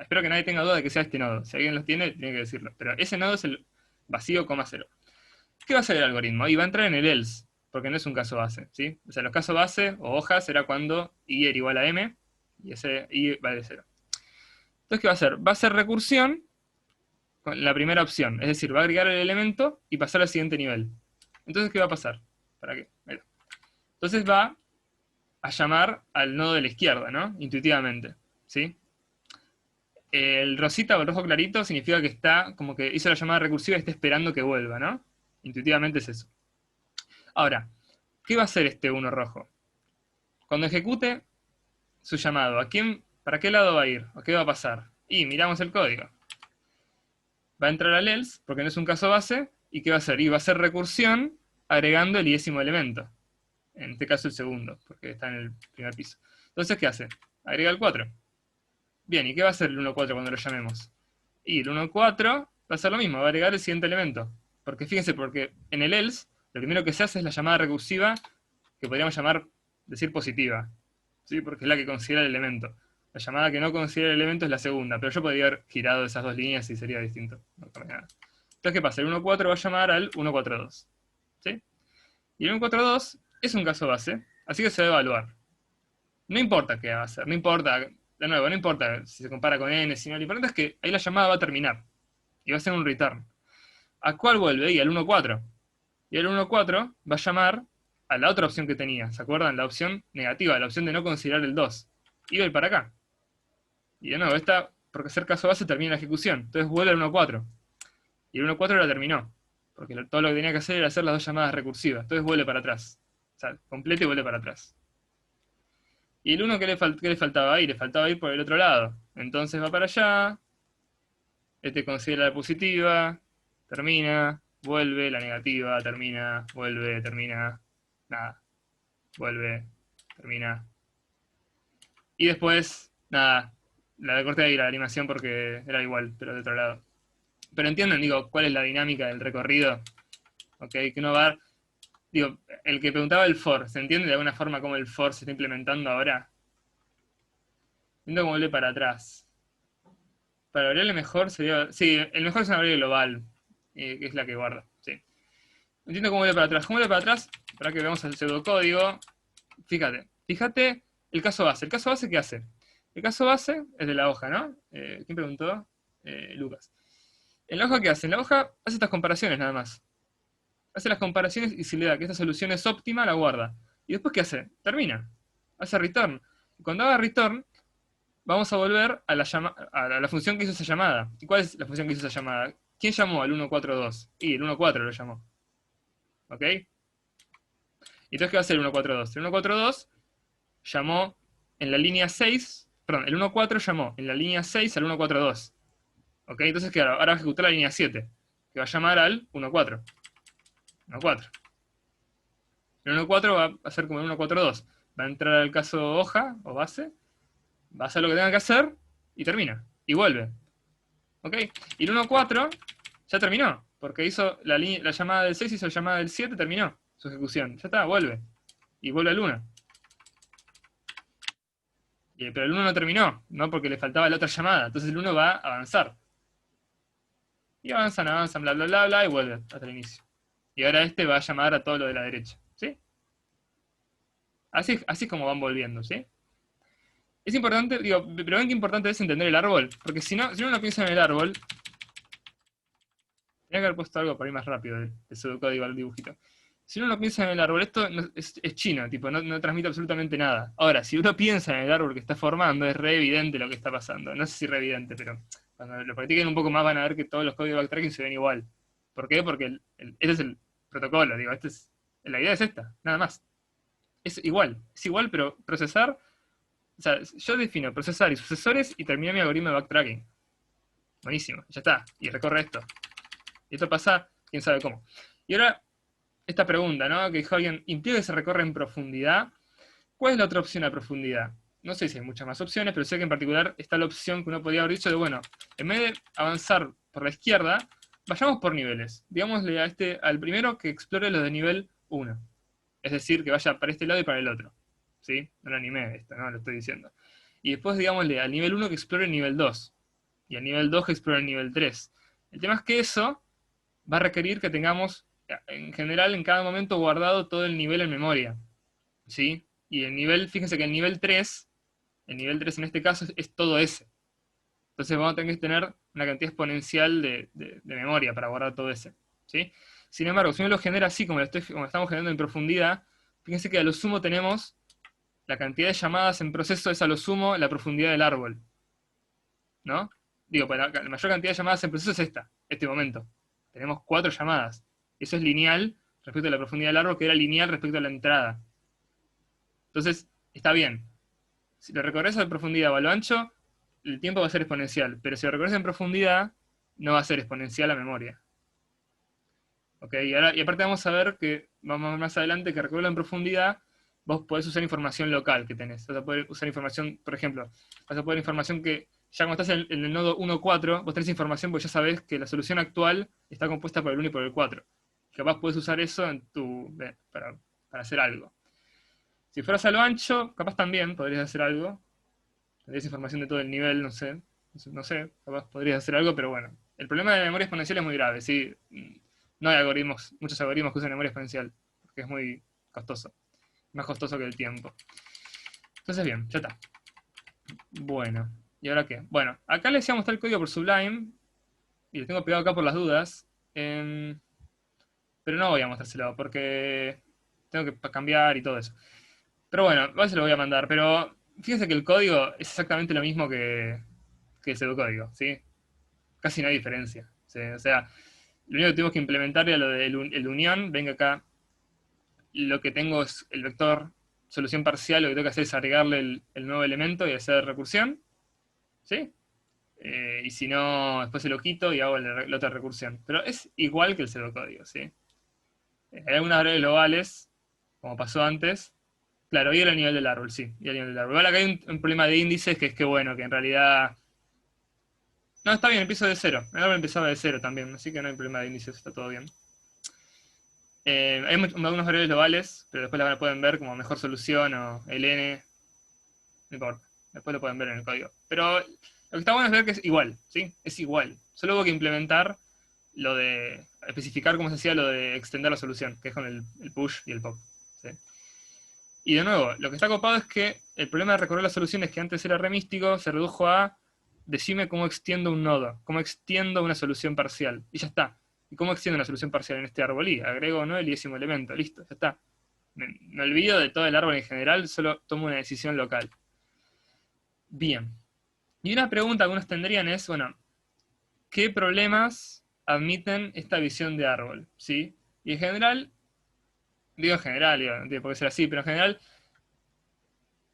Espero que nadie tenga duda de que sea este nodo. Si alguien los tiene, tiene que decirlo. Pero ese nodo es el vacío, 0. ¿Qué va a hacer el algoritmo? Y va a entrar en el else, porque no es un caso base, ¿sí? O sea, los casos base o hojas será cuando i era igual a m, y ese i vale 0. Entonces, ¿qué va a hacer? Va a hacer recursión con la primera opción. Es decir, va a agregar el elemento y pasar al siguiente nivel. Entonces, ¿qué va a pasar? ¿Para qué? Mira. Entonces va a llamar al nodo de la izquierda, ¿no? Intuitivamente, ¿sí? El rosita o el rojo clarito significa que está, como que hizo la llamada recursiva y está esperando que vuelva, ¿no? Intuitivamente es eso. Ahora, ¿qué va a hacer este 1 rojo? Cuando ejecute su llamado, ¿para qué lado va a ir? ¿O qué va a pasar? Y miramos el código. Va a entrar al else, porque no es un caso base, ¿y qué va a hacer? Y va a hacer recursión agregando el iésimo elemento. En este caso el segundo, porque está en el primer piso. Entonces, ¿qué hace? Agrega el 4. Bien, ¿y qué va a hacer el 1.4 cuando lo llamemos? Y el 1.4 va a hacer lo mismo, va a agregar el siguiente elemento. Porque fíjense, porque en el else, lo primero que se hace es la llamada recursiva, que podríamos decir positiva. ¿Sí? Porque es la que considera el elemento. La llamada que no considera el elemento es la segunda, pero yo podría haber girado esas dos líneas y sería distinto. No cambia nada. Entonces, ¿qué pasa? El 1.4 va a llamar al 1.4.2. ¿Sí? Y el 1.4.2 es un caso base, así que se debe evaluar. No importa qué va a hacer, no importa, de nuevo, no importa si se compara con n, sino lo importante es que ahí la llamada va a terminar. Y va a ser un return. ¿A cuál vuelve? Y al 1.4. Y el 1.4 va a llamar a la otra opción que tenía. ¿Se acuerdan? La opción negativa, la opción de no considerar el 2. Y va a ir para acá. Y de nuevo, porque hacer caso base termina la ejecución. Entonces vuelve al 1.4. Y el 1.4 la terminó. Porque todo lo que tenía que hacer era hacer las dos llamadas recursivas. Entonces vuelve para atrás. O sea, completa y vuelve para atrás. Y el 1 ¿qué le faltaba ir? Le faltaba ir por el otro lado. Entonces va para allá. Considera la positiva. Termina. Vuelve, la negativa, termina, vuelve, termina, nada, vuelve, termina. Y después, nada, la corté ahí la animación porque era igual, pero de otro lado. Pero entienden, digo, cuál es la dinámica del recorrido. Ok, que uno va, digo, el que preguntaba el for, ¿se entiende de alguna forma cómo el for se está implementando ahora? Viendo cómo vuelve para atrás. Para la variable mejor sería, sí, el mejor es una variable global, que es la que guarda, sí. Entiendo cómo vuelve para atrás. ¿Cómo vuelve para atrás? Para que veamos el pseudocódigo. Fíjate el caso base. ¿El caso base qué hace? El caso base es de la hoja, ¿no? ¿Quién preguntó? Lucas. ¿En la hoja qué hace? En la hoja hace estas comparaciones nada más. Hace las comparaciones y si le da que esta solución es óptima, la guarda. ¿Y después qué hace? Termina. Hace return. Y cuando haga return, vamos a volver a la función que hizo esa llamada. ¿Y cuál es la función que hizo esa llamada? ¿Quién llamó al 142? Y el 14 lo llamó. ¿Ok? ¿Y entonces qué va a hacer el 142? El 142 llamó en la línea 6, perdón, el 14 llamó en la línea 6 al 142. ¿Ok? Entonces, claro, ahora va a ejecutar la línea 7, que va a llamar al 14. 14. El 14 va a hacer como el 142. Va a entrar al caso hoja o base, va a hacer lo que tenga que hacer y termina. Y vuelve. ¿Ok? Y el 14 ya terminó, porque hizo la llamada del 6, hizo la llamada del 7, terminó su ejecución. Ya está, vuelve. Y vuelve al 1. Pero el 1 no terminó, ¿no? Porque le faltaba la otra llamada. Entonces el 1 va a avanzar. Y avanzan, bla, bla, bla, bla, y vuelve hasta el inicio. Y ahora este va a llamar a todo lo de la derecha. ¿Sí? Así es como van volviendo, ¿sí? Es importante, digo, pero ven que importante es entender el árbol. Porque si no, si uno no piensa en el árbol, tenía que haber puesto algo por ahí más rápido de pseudocódigo al dibujito. Si uno no piensa en el árbol, esto es chino, tipo, no transmite absolutamente nada. Ahora, si uno piensa en el árbol que está formando, es re evidente lo que está pasando. No sé si re evidente, pero cuando lo practiquen un poco más van a ver que todos los códigos de backtracking se ven igual. ¿Por qué? Porque este es el protocolo, digo, la idea es esta, nada más. Es igual, pero procesar, o sea, yo defino procesar y sucesores y terminé mi algoritmo de backtracking. Buenísimo, ya está, y recorre esto. Y esto pasa, quién sabe cómo. Y ahora, esta pregunta, ¿no? Que dijo alguien, ¿implica que se recorre en profundidad? ¿Cuál es la otra opción a profundidad? No sé si hay muchas más opciones, pero sé que en particular está la opción que uno podría haber dicho de, bueno, en vez de avanzar por la izquierda, vayamos por niveles. Digámosle al primero que explore los de nivel 1. Es decir, que vaya para este lado y para el otro. ¿Sí? No lo animé esto, no lo estoy diciendo. Y después digámosle al nivel 1 que explore el nivel 2. Y al nivel 2 que explore el nivel 3. El tema es que eso va a requerir que tengamos, en general, en cada momento guardado todo el nivel en memoria. ¿Sí? Y el nivel, fíjense que el nivel 3 en este caso es todo ese. Entonces vamos a tener que tener una cantidad exponencial de memoria para guardar todo ese. ¿Sí? Sin embargo, si uno lo genera así, como estamos generando en profundidad, fíjense que a lo sumo tenemos la cantidad de llamadas en proceso es a lo sumo la profundidad del árbol. ¿No? Digo, la mayor cantidad de llamadas en proceso es este momento. Tenemos 4 llamadas. Eso es lineal respecto a la profundidad del árbol, que era lineal respecto a la entrada. Entonces, está bien. Si lo recorres a profundidad o a lo ancho, el tiempo va a ser exponencial. Pero si lo recorres en profundidad, no va a ser exponencial la memoria. ¿Ok? Y aparte vamos a ver que, vamos a ver más adelante, que recorrerlo en profundidad, vos podés usar información local que tenés. Vas a poder usar información, por ejemplo, vas a poder información que, ya cuando estás en el nodo 1.4, vos tenés información porque ya sabés que la solución actual está compuesta por el 1 y por el 4. Capaz podés usar eso para hacer algo. Si fueras a lo ancho, capaz también podrías hacer algo. Tendrías información de todo el nivel, no sé, capaz podrías hacer algo, pero bueno. El problema de la memoria exponencial es muy grave, ¿sí? No hay muchos algoritmos que usan memoria exponencial, porque es muy costoso. Más costoso que el tiempo. Entonces bien, ya está. Bueno, ¿y ahora qué? Bueno, acá les voy a mostrar el código por Sublime, y lo tengo pegado acá por las dudas, pero no voy a mostrárselo, porque tengo que cambiar y todo eso. Pero bueno, igual se lo voy a mandar, pero fíjense que el código es exactamente lo mismo que el pseudocódigo, ¿sí? Casi no hay diferencia. ¿Sí? O sea, lo único que tuvimos que implementar era lo del unión, venga acá, lo que tengo es el vector solución parcial, lo que tengo que hacer es agregarle el nuevo elemento y hacer recursión, ¿sí? Y si no, después se lo quito y hago la otra recursión. Pero es igual que el pseudocódigo, ¿sí? Hay algunas variables globales, como pasó antes. Claro, y era el nivel del árbol, sí. Y el nivel del árbol. Igual acá hay un problema de índices que es que, bueno, que en realidad No, está bien, empiezo de cero. El árbol empezaba de cero también, así que no hay problema de inicios, está todo bien. Hay algunas variables globales, pero después las pueden ver como mejor solución o el n, no importa. Después lo pueden ver en el código. Pero lo que está bueno es ver que es igual, ¿sí? Es igual. Solo hubo que implementar lo de especificar cómo se hacía lo de extender la solución, que es con el push y el pop. ¿Sí? Y de nuevo, lo que está copado es que el problema de recorrer las soluciones, que antes era re místico, se redujo a decime cómo extiendo un nodo, cómo extiendo una solución parcial. Y ya está. ¿Y cómo extiendo una solución parcial en este árbol? Y agrego no el 10º elemento, listo, ya está. Me olvido de todo el árbol en general, solo tomo una decisión local. Bien. Y una pregunta que algunos tendrían es, bueno, ¿qué problemas admiten esta visión de árbol? ¿Sí? Y en general, digo en general, digo, no tiene por qué ser así, pero en general,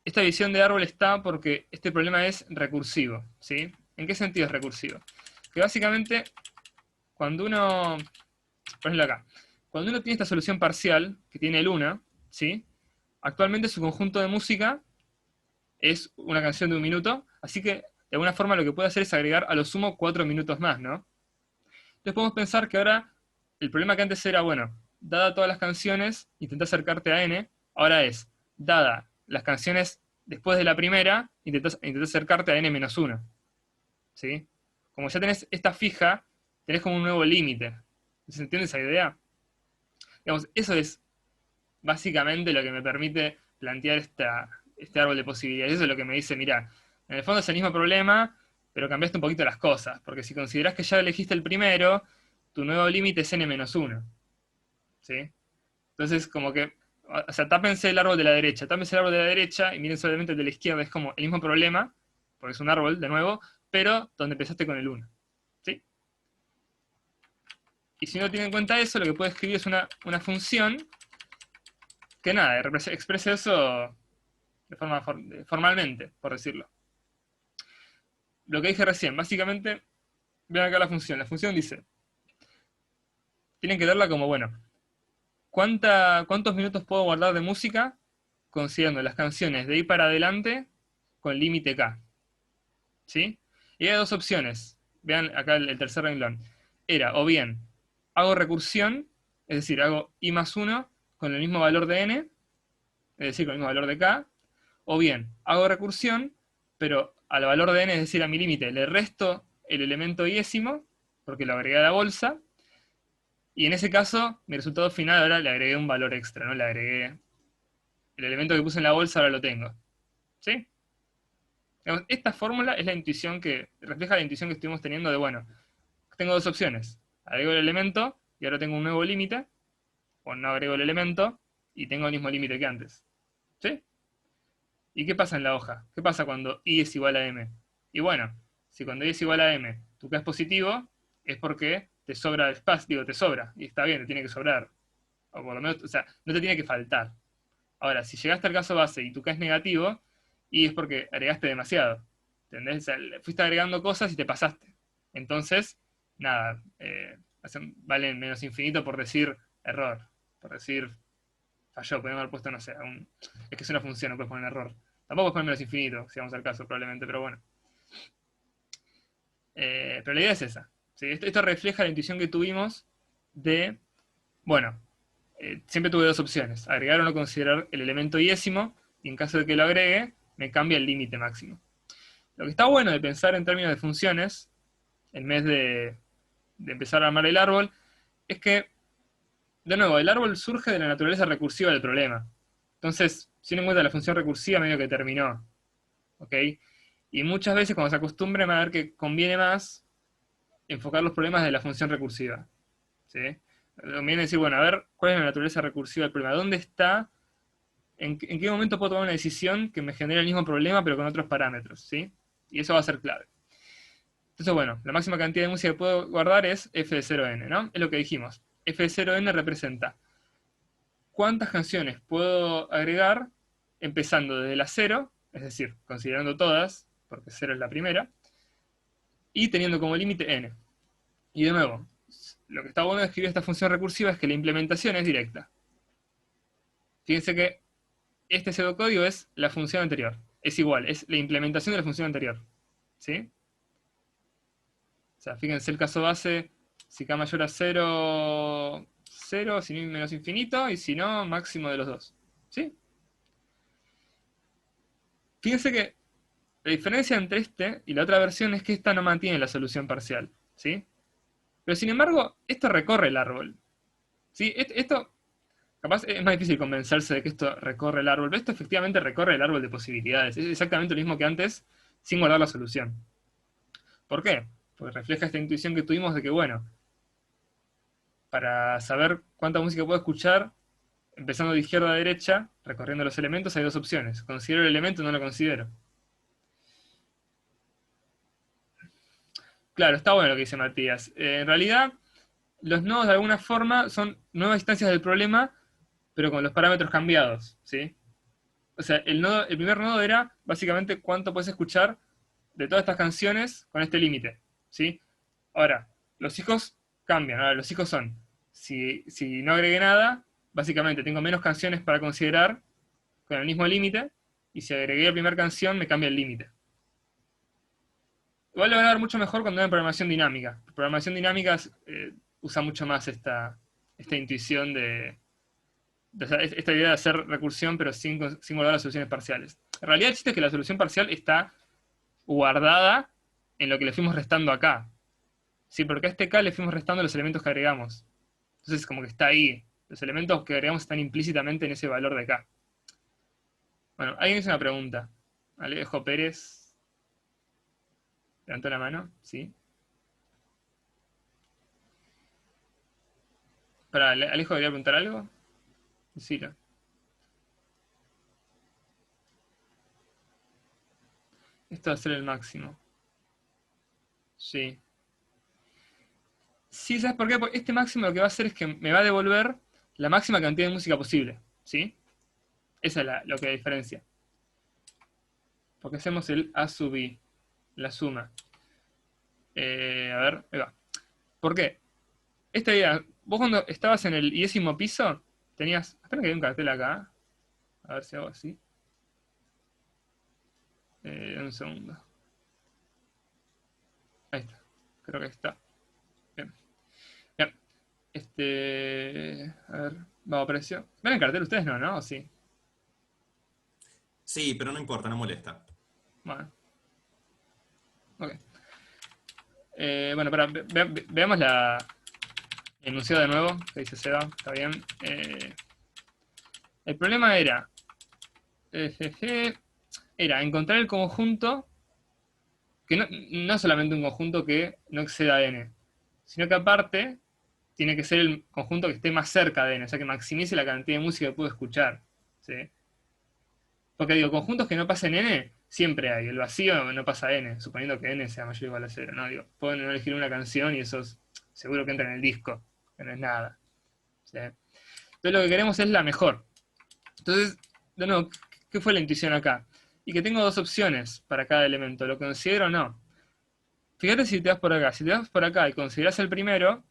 esta visión de árbol está porque este problema es recursivo, ¿sí? ¿En qué sentido es recursivo? Que básicamente, cuando uno, por ejemplo acá, cuando uno tiene esta solución parcial, que tiene el 1, ¿sí? Actualmente su conjunto de música es una canción de 1 minuto, así que de alguna forma lo que puede hacer es agregar a lo sumo 4 minutos más, ¿no? Entonces podemos pensar que ahora, el problema que antes era, bueno, dada todas las canciones, intenta acercarte a n, ahora es, dada las canciones después de la primera, intenta acercarte a n-1, ¿sí? Como ya tenés esta fija, tenés como un nuevo límite. ¿Se entiende esa idea? Digamos, eso es básicamente lo que me permite plantear este árbol de posibilidades. Eso es lo que me dice, mira, en el fondo es el mismo problema, pero cambiaste un poquito las cosas. Porque si considerás que ya elegiste el primero, tu nuevo límite es n-1. ¿Sí? Entonces, como que, o sea, tápense el árbol de la derecha, tápense el árbol de la derecha y miren solamente el de la izquierda. Es como el mismo problema, porque es un árbol, de nuevo, pero donde empezaste con el 1. ¿Sí? Y si no tienen en cuenta eso, lo que puedo escribir es una función que nada, exprese eso de forma formalmente, por decirlo. Lo que dije recién, básicamente, vean acá la función. La función dice, tienen que darla como, bueno, ¿cuántos minutos puedo guardar de música considerando las canciones de ahí para adelante con límite K? ¿Sí? Y hay dos opciones. Vean acá el tercer renglón. Era, o bien, hago recursión, es decir, hago i+1 con el mismo valor de n, es decir, con el mismo valor de K, o bien, hago recursión, pero al valor de n, es decir, a mi límite, le resto el elemento iésimo, porque lo agregué a la bolsa, y en ese caso, mi resultado final ahora le agregué un valor extra, ¿no? Le agregué el elemento que puse en la bolsa, ahora lo tengo. ¿Sí? Digamos, esta fórmula es la intuición que refleja la intuición que estuvimos teniendo de, bueno, tengo dos opciones. Agrego el elemento y ahora tengo un nuevo límite, o no agrego el elemento y tengo el mismo límite que antes. ¿Sí? ¿Y qué pasa en la hoja? ¿Qué pasa cuando i es igual a m? Y bueno, si cuando i es igual a m tu k es positivo, es porque te sobra espacio, digo, te sobra, y está bien, te tiene que sobrar. O por lo menos, o sea, no te tiene que faltar. Ahora, si llegaste al caso base y tu k es negativo, y es porque agregaste demasiado. ¿Entendés? O sea, fuiste agregando cosas y te pasaste. Entonces, nada, valen menos infinito por decir error, por decir falló, podemos haber puesto, no sé, es que es una función, no puedes poner error. Tampoco puedes poner menos infinito, si vamos al caso, probablemente, pero bueno. Pero la idea es esa. ¿Sí? Esto refleja la intuición que tuvimos de, bueno, siempre tuve dos opciones, agregar o no considerar el elemento iésimo, y en caso de que lo agregue, me cambia el límite máximo. Lo que está bueno de pensar en términos de funciones, en vez de empezar a armar el árbol, es que, de nuevo, el árbol surge de la naturaleza recursiva del problema. Entonces, si uno encuentra la función recursiva, medio que terminó. ¿Ok? Y muchas veces cuando se acostumbren a ver que conviene más enfocar los problemas de la función recursiva. ¿Sí? Conviene decir, bueno, a ver, ¿cuál es la naturaleza recursiva del problema? ¿Dónde está? ¿En qué momento puedo tomar una decisión que me genere el mismo problema pero con otros parámetros? ¿Sí? Y eso va a ser clave. Entonces, bueno, la máxima cantidad de música que puedo guardar es f de 0n, ¿no? Es lo que dijimos. F de 0n representa cuántas canciones puedo agregar empezando desde la 0, es decir, considerando todas, porque 0 es la primera, y teniendo como límite n. Y de nuevo, lo que está bueno de escribir esta función recursiva es que la implementación es directa. Fíjense que este pseudocódigo es la función anterior. Es igual, es la implementación de la función anterior. ¿Sí? O sea, fíjense el caso base, si k mayor a 0, 0, si no menos infinito, y si no, máximo de los dos. ¿Sí? Fíjense que la diferencia entre este y la otra versión es que esta no mantiene la solución parcial. ¿Sí? Pero sin embargo, esto recorre el árbol. ¿Sí? Esto, capaz es más difícil convencerse de que esto recorre el árbol, pero esto efectivamente recorre el árbol de posibilidades. Es exactamente lo mismo que antes, sin guardar la solución. ¿Por qué? Porque refleja esta intuición que tuvimos de que, bueno, para saber cuánta música puedo escuchar, empezando de izquierda a derecha, recorriendo los elementos, hay dos opciones. ¿Considero el elemento o no lo considero? Claro, está bueno lo que dice Matías. En realidad, los nodos de alguna forma son nuevas instancias del problema, pero con los parámetros cambiados, ¿sí? O sea, el primer nodo era básicamente cuánto puedes escuchar de todas estas canciones con este límite, ¿sí? Ahora, los hijos cambian. Ahora, los hijos son, si no agregué nada, básicamente tengo menos canciones para considerar con el mismo límite, y si agregué la primera canción, me cambia el límite. Igual lo van a ver mucho mejor cuando vean programación dinámica. Programación dinámica usa mucho más esta intuición esta idea de hacer recursión, pero sin guardar las soluciones parciales. En realidad el chiste es que la solución parcial está guardada en lo que le fuimos restando acá. Sí, porque a este K le fuimos restando los elementos que agregamos. Entonces como que está ahí. Los elementos que agregamos están implícitamente en ese valor de K. Bueno, alguien hizo una pregunta. Alejo Pérez levantó la mano, ¿sí? Para, Alejo, ¿quería preguntar algo? Decilo. Esto va a ser el máximo. Sí. Sí, ¿sabes por qué? Porque este máximo lo que va a hacer es que me va a devolver la máxima cantidad de música posible. ¿Sí? Esa es lo que la diferencia. Porque hacemos el A sub I, la suma. A ver, ahí va. ¿Por qué? Esta idea, vos cuando estabas en el 10º piso, tenías... Espera que hay un cartel acá. A ver si hago así. Un segundo. Ahí está. Creo que ahí está. Bien. Bien. A ver. Vamos, apareció. ¿Ven el cartel ustedes? No, ¿no? ¿O sí? Sí, pero no importa, no molesta. Bueno. Ok. Bueno, veamos el enunciado de nuevo. Que dice Seba. Está bien. El problema era... era encontrar el conjunto que no solamente un conjunto que no exceda a n, sino que aparte tiene que ser el conjunto que esté más cerca de n, o sea, que maximice la cantidad de música que puedo escuchar. ¿Sí? Porque digo, conjuntos que no pasen n, siempre hay. El vacío no pasa n, suponiendo que n sea mayor o igual a 0. ¿No? Digo, puedo no elegir una canción y eso seguro que entra en el disco, que no es nada. ¿Sí? Entonces lo que queremos es la mejor. Entonces, de nuevo, ¿qué fue la intuición acá? Y que tengo dos opciones para cada elemento, ¿lo considero o no? Fíjate si te vas por acá. Si te vas por acá y consideras el primero,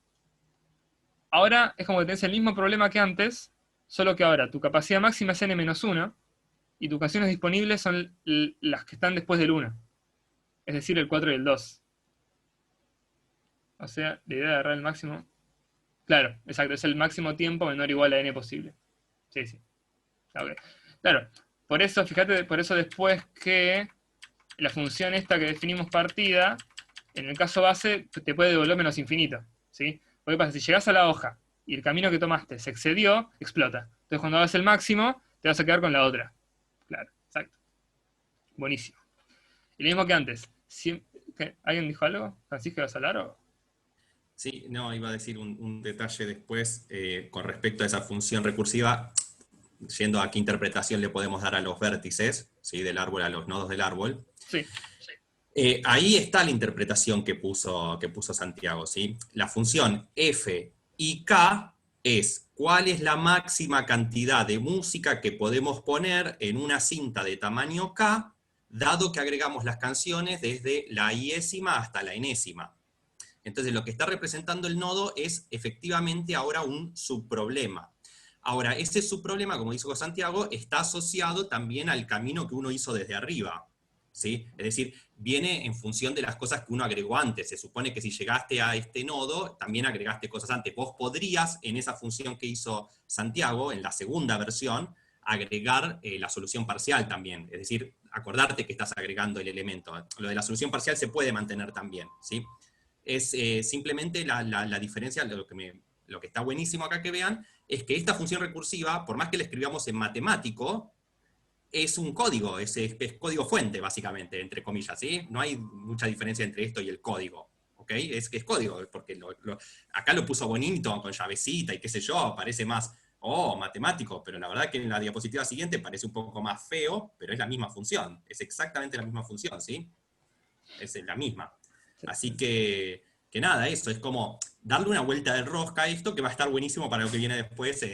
ahora es como que tenés el mismo problema que antes, solo que ahora tu capacidad máxima es n-1 y tus canciones disponibles son las que están después del 1. Es decir, el 4 y el 2. O sea, la idea de agarrar el máximo... Claro, exacto, es el máximo tiempo menor o igual a n posible. Sí, sí. Okay. Claro, por eso, fíjate, por eso después que la función esta que definimos partida, en el caso base, te puede devolver menos infinito, ¿sí? Porque pasa, si llegas a la hoja y el camino que tomaste se excedió, explota. Entonces cuando hagas el máximo, te vas a quedar con la otra. Claro, exacto. Buenísimo. Y lo mismo que antes. ¿Alguien dijo algo? ¿Francisco, vas a hablar o...? Sí, no, iba a decir un detalle después con respecto a esa función recursiva, yendo a qué interpretación le podemos dar a los vértices, ¿sí? Del árbol, a los nodos del árbol. Sí. Ahí está la interpretación que puso Santiago, ¿sí? La función f y k es cuál es la máxima cantidad de música que podemos poner en una cinta de tamaño k, dado que agregamos las canciones desde la iésima hasta la enésima. Entonces lo que está representando el nodo es efectivamente ahora un subproblema. Ahora, ese subproblema, como dijo Santiago, está asociado también al camino que uno hizo desde arriba. ¿sí? Es decir, viene en función de las cosas que uno agregó antes. Se supone que si llegaste a este nodo, también agregaste cosas antes. Vos podrías, en esa función que hizo Santiago, en la segunda versión, agregar la solución parcial también. Es decir, acordarte que estás agregando el elemento. Lo de la solución parcial se puede mantener también, ¿sí? Es simplemente la diferencia, lo que está buenísimo acá que vean, es que esta función recursiva, por más que la escribamos en matemático, es un código, es código fuente, básicamente, entre comillas, ¿sí? No hay mucha diferencia entre esto y el código, ¿ok? Es código, porque acá lo puso bonito, con llavecita y qué sé yo, parece más, matemático, pero la verdad que en la diapositiva siguiente parece un poco más feo, pero es la misma función, es exactamente la misma función, ¿sí? Es la misma. Así que nada, eso, es como darle una vuelta de rosca a esto, que va a estar buenísimo para lo que viene después,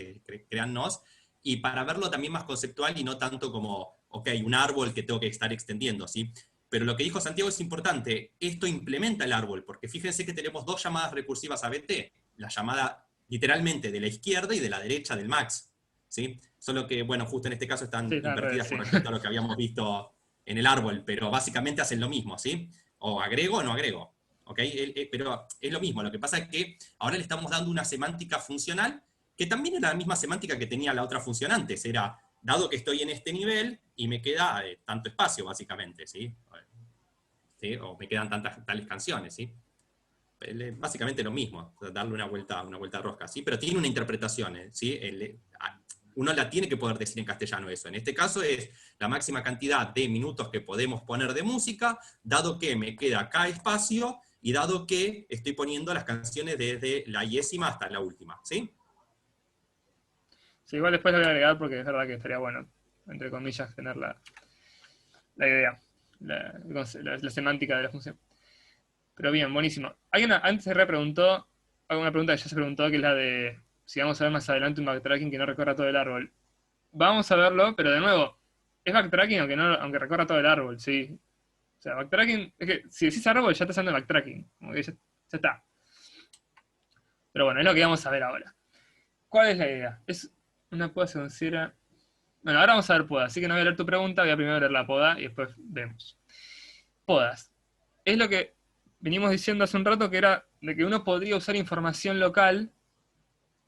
créannos, y para verlo también más conceptual y no tanto como, ok, un árbol que tengo que estar extendiendo, ¿sí? Pero lo que dijo Santiago es importante, esto implementa el árbol, porque fíjense que tenemos dos llamadas recursivas a BT, la llamada literalmente de la izquierda y de la derecha del max, ¿sí? Solo que, bueno, justo en este caso Sí, están está al invertidas revés, con sí. respecto a lo que habíamos visto en el árbol, pero básicamente hacen lo mismo, ¿sí? O agrego o no agrego, ¿ok? Pero es lo mismo, lo que pasa es que ahora le estamos dando una semántica funcional que también era la misma semántica que tenía la otra función antes, era, dado que estoy en este nivel y me queda tanto espacio, básicamente, ¿sí? ¿Sí? O me quedan tales canciones, ¿sí? Básicamente lo mismo, darle una vuelta de rosca, ¿sí? Pero tiene una interpretación, ¿sí? Uno la tiene que poder decir en castellano eso. En este caso es la máxima cantidad de minutos que podemos poner de música, dado que me queda acá espacio, y dado que estoy poniendo las canciones desde la iésima hasta la última, ¿sí? Sí, igual después lo voy a agregar porque es verdad que estaría bueno, entre comillas, tener la idea, la semántica de la función. Pero bien, buenísimo. Antes se repreguntó, alguna pregunta que ya se preguntó, que es la de si vamos a ver más adelante un backtracking que no recorra todo el árbol. Vamos a verlo, pero de nuevo, es backtracking aunque recorra todo el árbol, sí. O sea, backtracking, es que si decís árbol ya estás haciendo backtracking, como que ya está. Pero bueno, es lo que vamos a ver ahora. ¿Cuál es la idea? Es una poda se considera... Bueno, ahora vamos a ver poda, así que no voy a leer tu pregunta, voy a primero leer la poda y después vemos. Podas. Es lo que venimos diciendo hace un rato, que era de que uno podría usar información local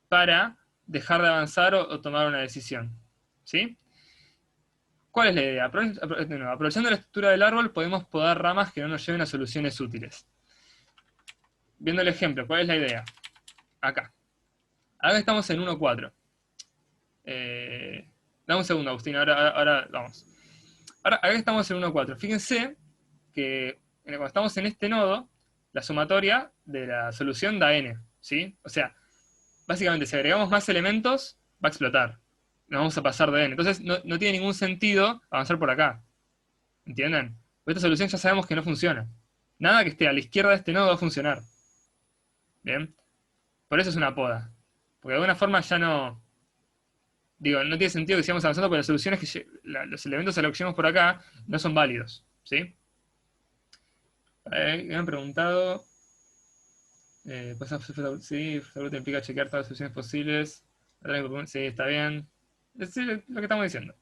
para dejar de avanzar o tomar una decisión. ¿Sí? ¿Cuál es la idea? Aprovechando la estructura del árbol, podemos podar ramas que no nos lleven a soluciones útiles. Viendo el ejemplo, ¿cuál es la idea? Acá. Acá estamos en 1.4. Dame un segundo, Agustín, ahora vamos. Ahora, acá estamos en 1.4. Fíjense que cuando estamos en este nodo, la sumatoria de la solución da n, ¿sí? O sea, básicamente, si agregamos más elementos, va a explotar. Nos vamos a pasar de n. Entonces, no tiene ningún sentido avanzar por acá. ¿Entienden? Porque esta solución ya sabemos que no funciona. Nada que esté a la izquierda de este nodo va a funcionar. ¿Bien? Por eso es una poda. Porque de alguna forma ya no... Digo, no tiene sentido que sigamos avanzando porque las soluciones los elementos a los que llegamos por acá no son válidos. ¿Sí? Me han preguntado... sí, seguro implica chequear todas las soluciones posibles. Sí, está bien. Es lo que estamos diciendo.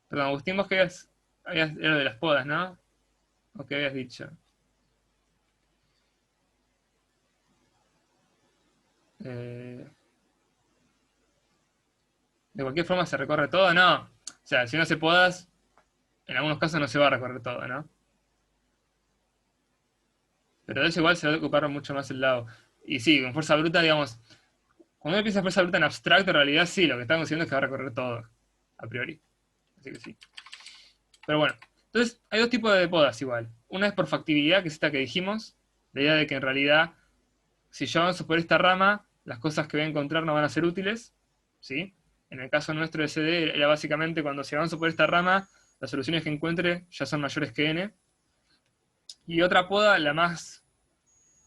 Perdón, Agustín, vos que era de las podas, ¿no? ¿O qué habías dicho? Eh, de cualquier forma se recorre todo, ¿no? O sea, si no hace podas, en algunos casos no se va a recorrer todo, ¿no? Pero de eso igual se va a ocupar mucho más el lado. Y sí, con fuerza bruta, digamos, cuando uno piensa en fuerza bruta en abstracto, en realidad sí, lo que estamos diciendo es que va a recorrer todo, a priori. Así que sí. Pero bueno, entonces hay dos tipos de podas igual. Una es por factibilidad, que es esta que dijimos, la idea de que en realidad, si yo avanzo por esta rama, las cosas que voy a encontrar no van a ser útiles, ¿sí? En el caso nuestro de CD era básicamente cuando si avanzo por esta rama, las soluciones que encuentre ya son mayores que n. Y otra poda, la más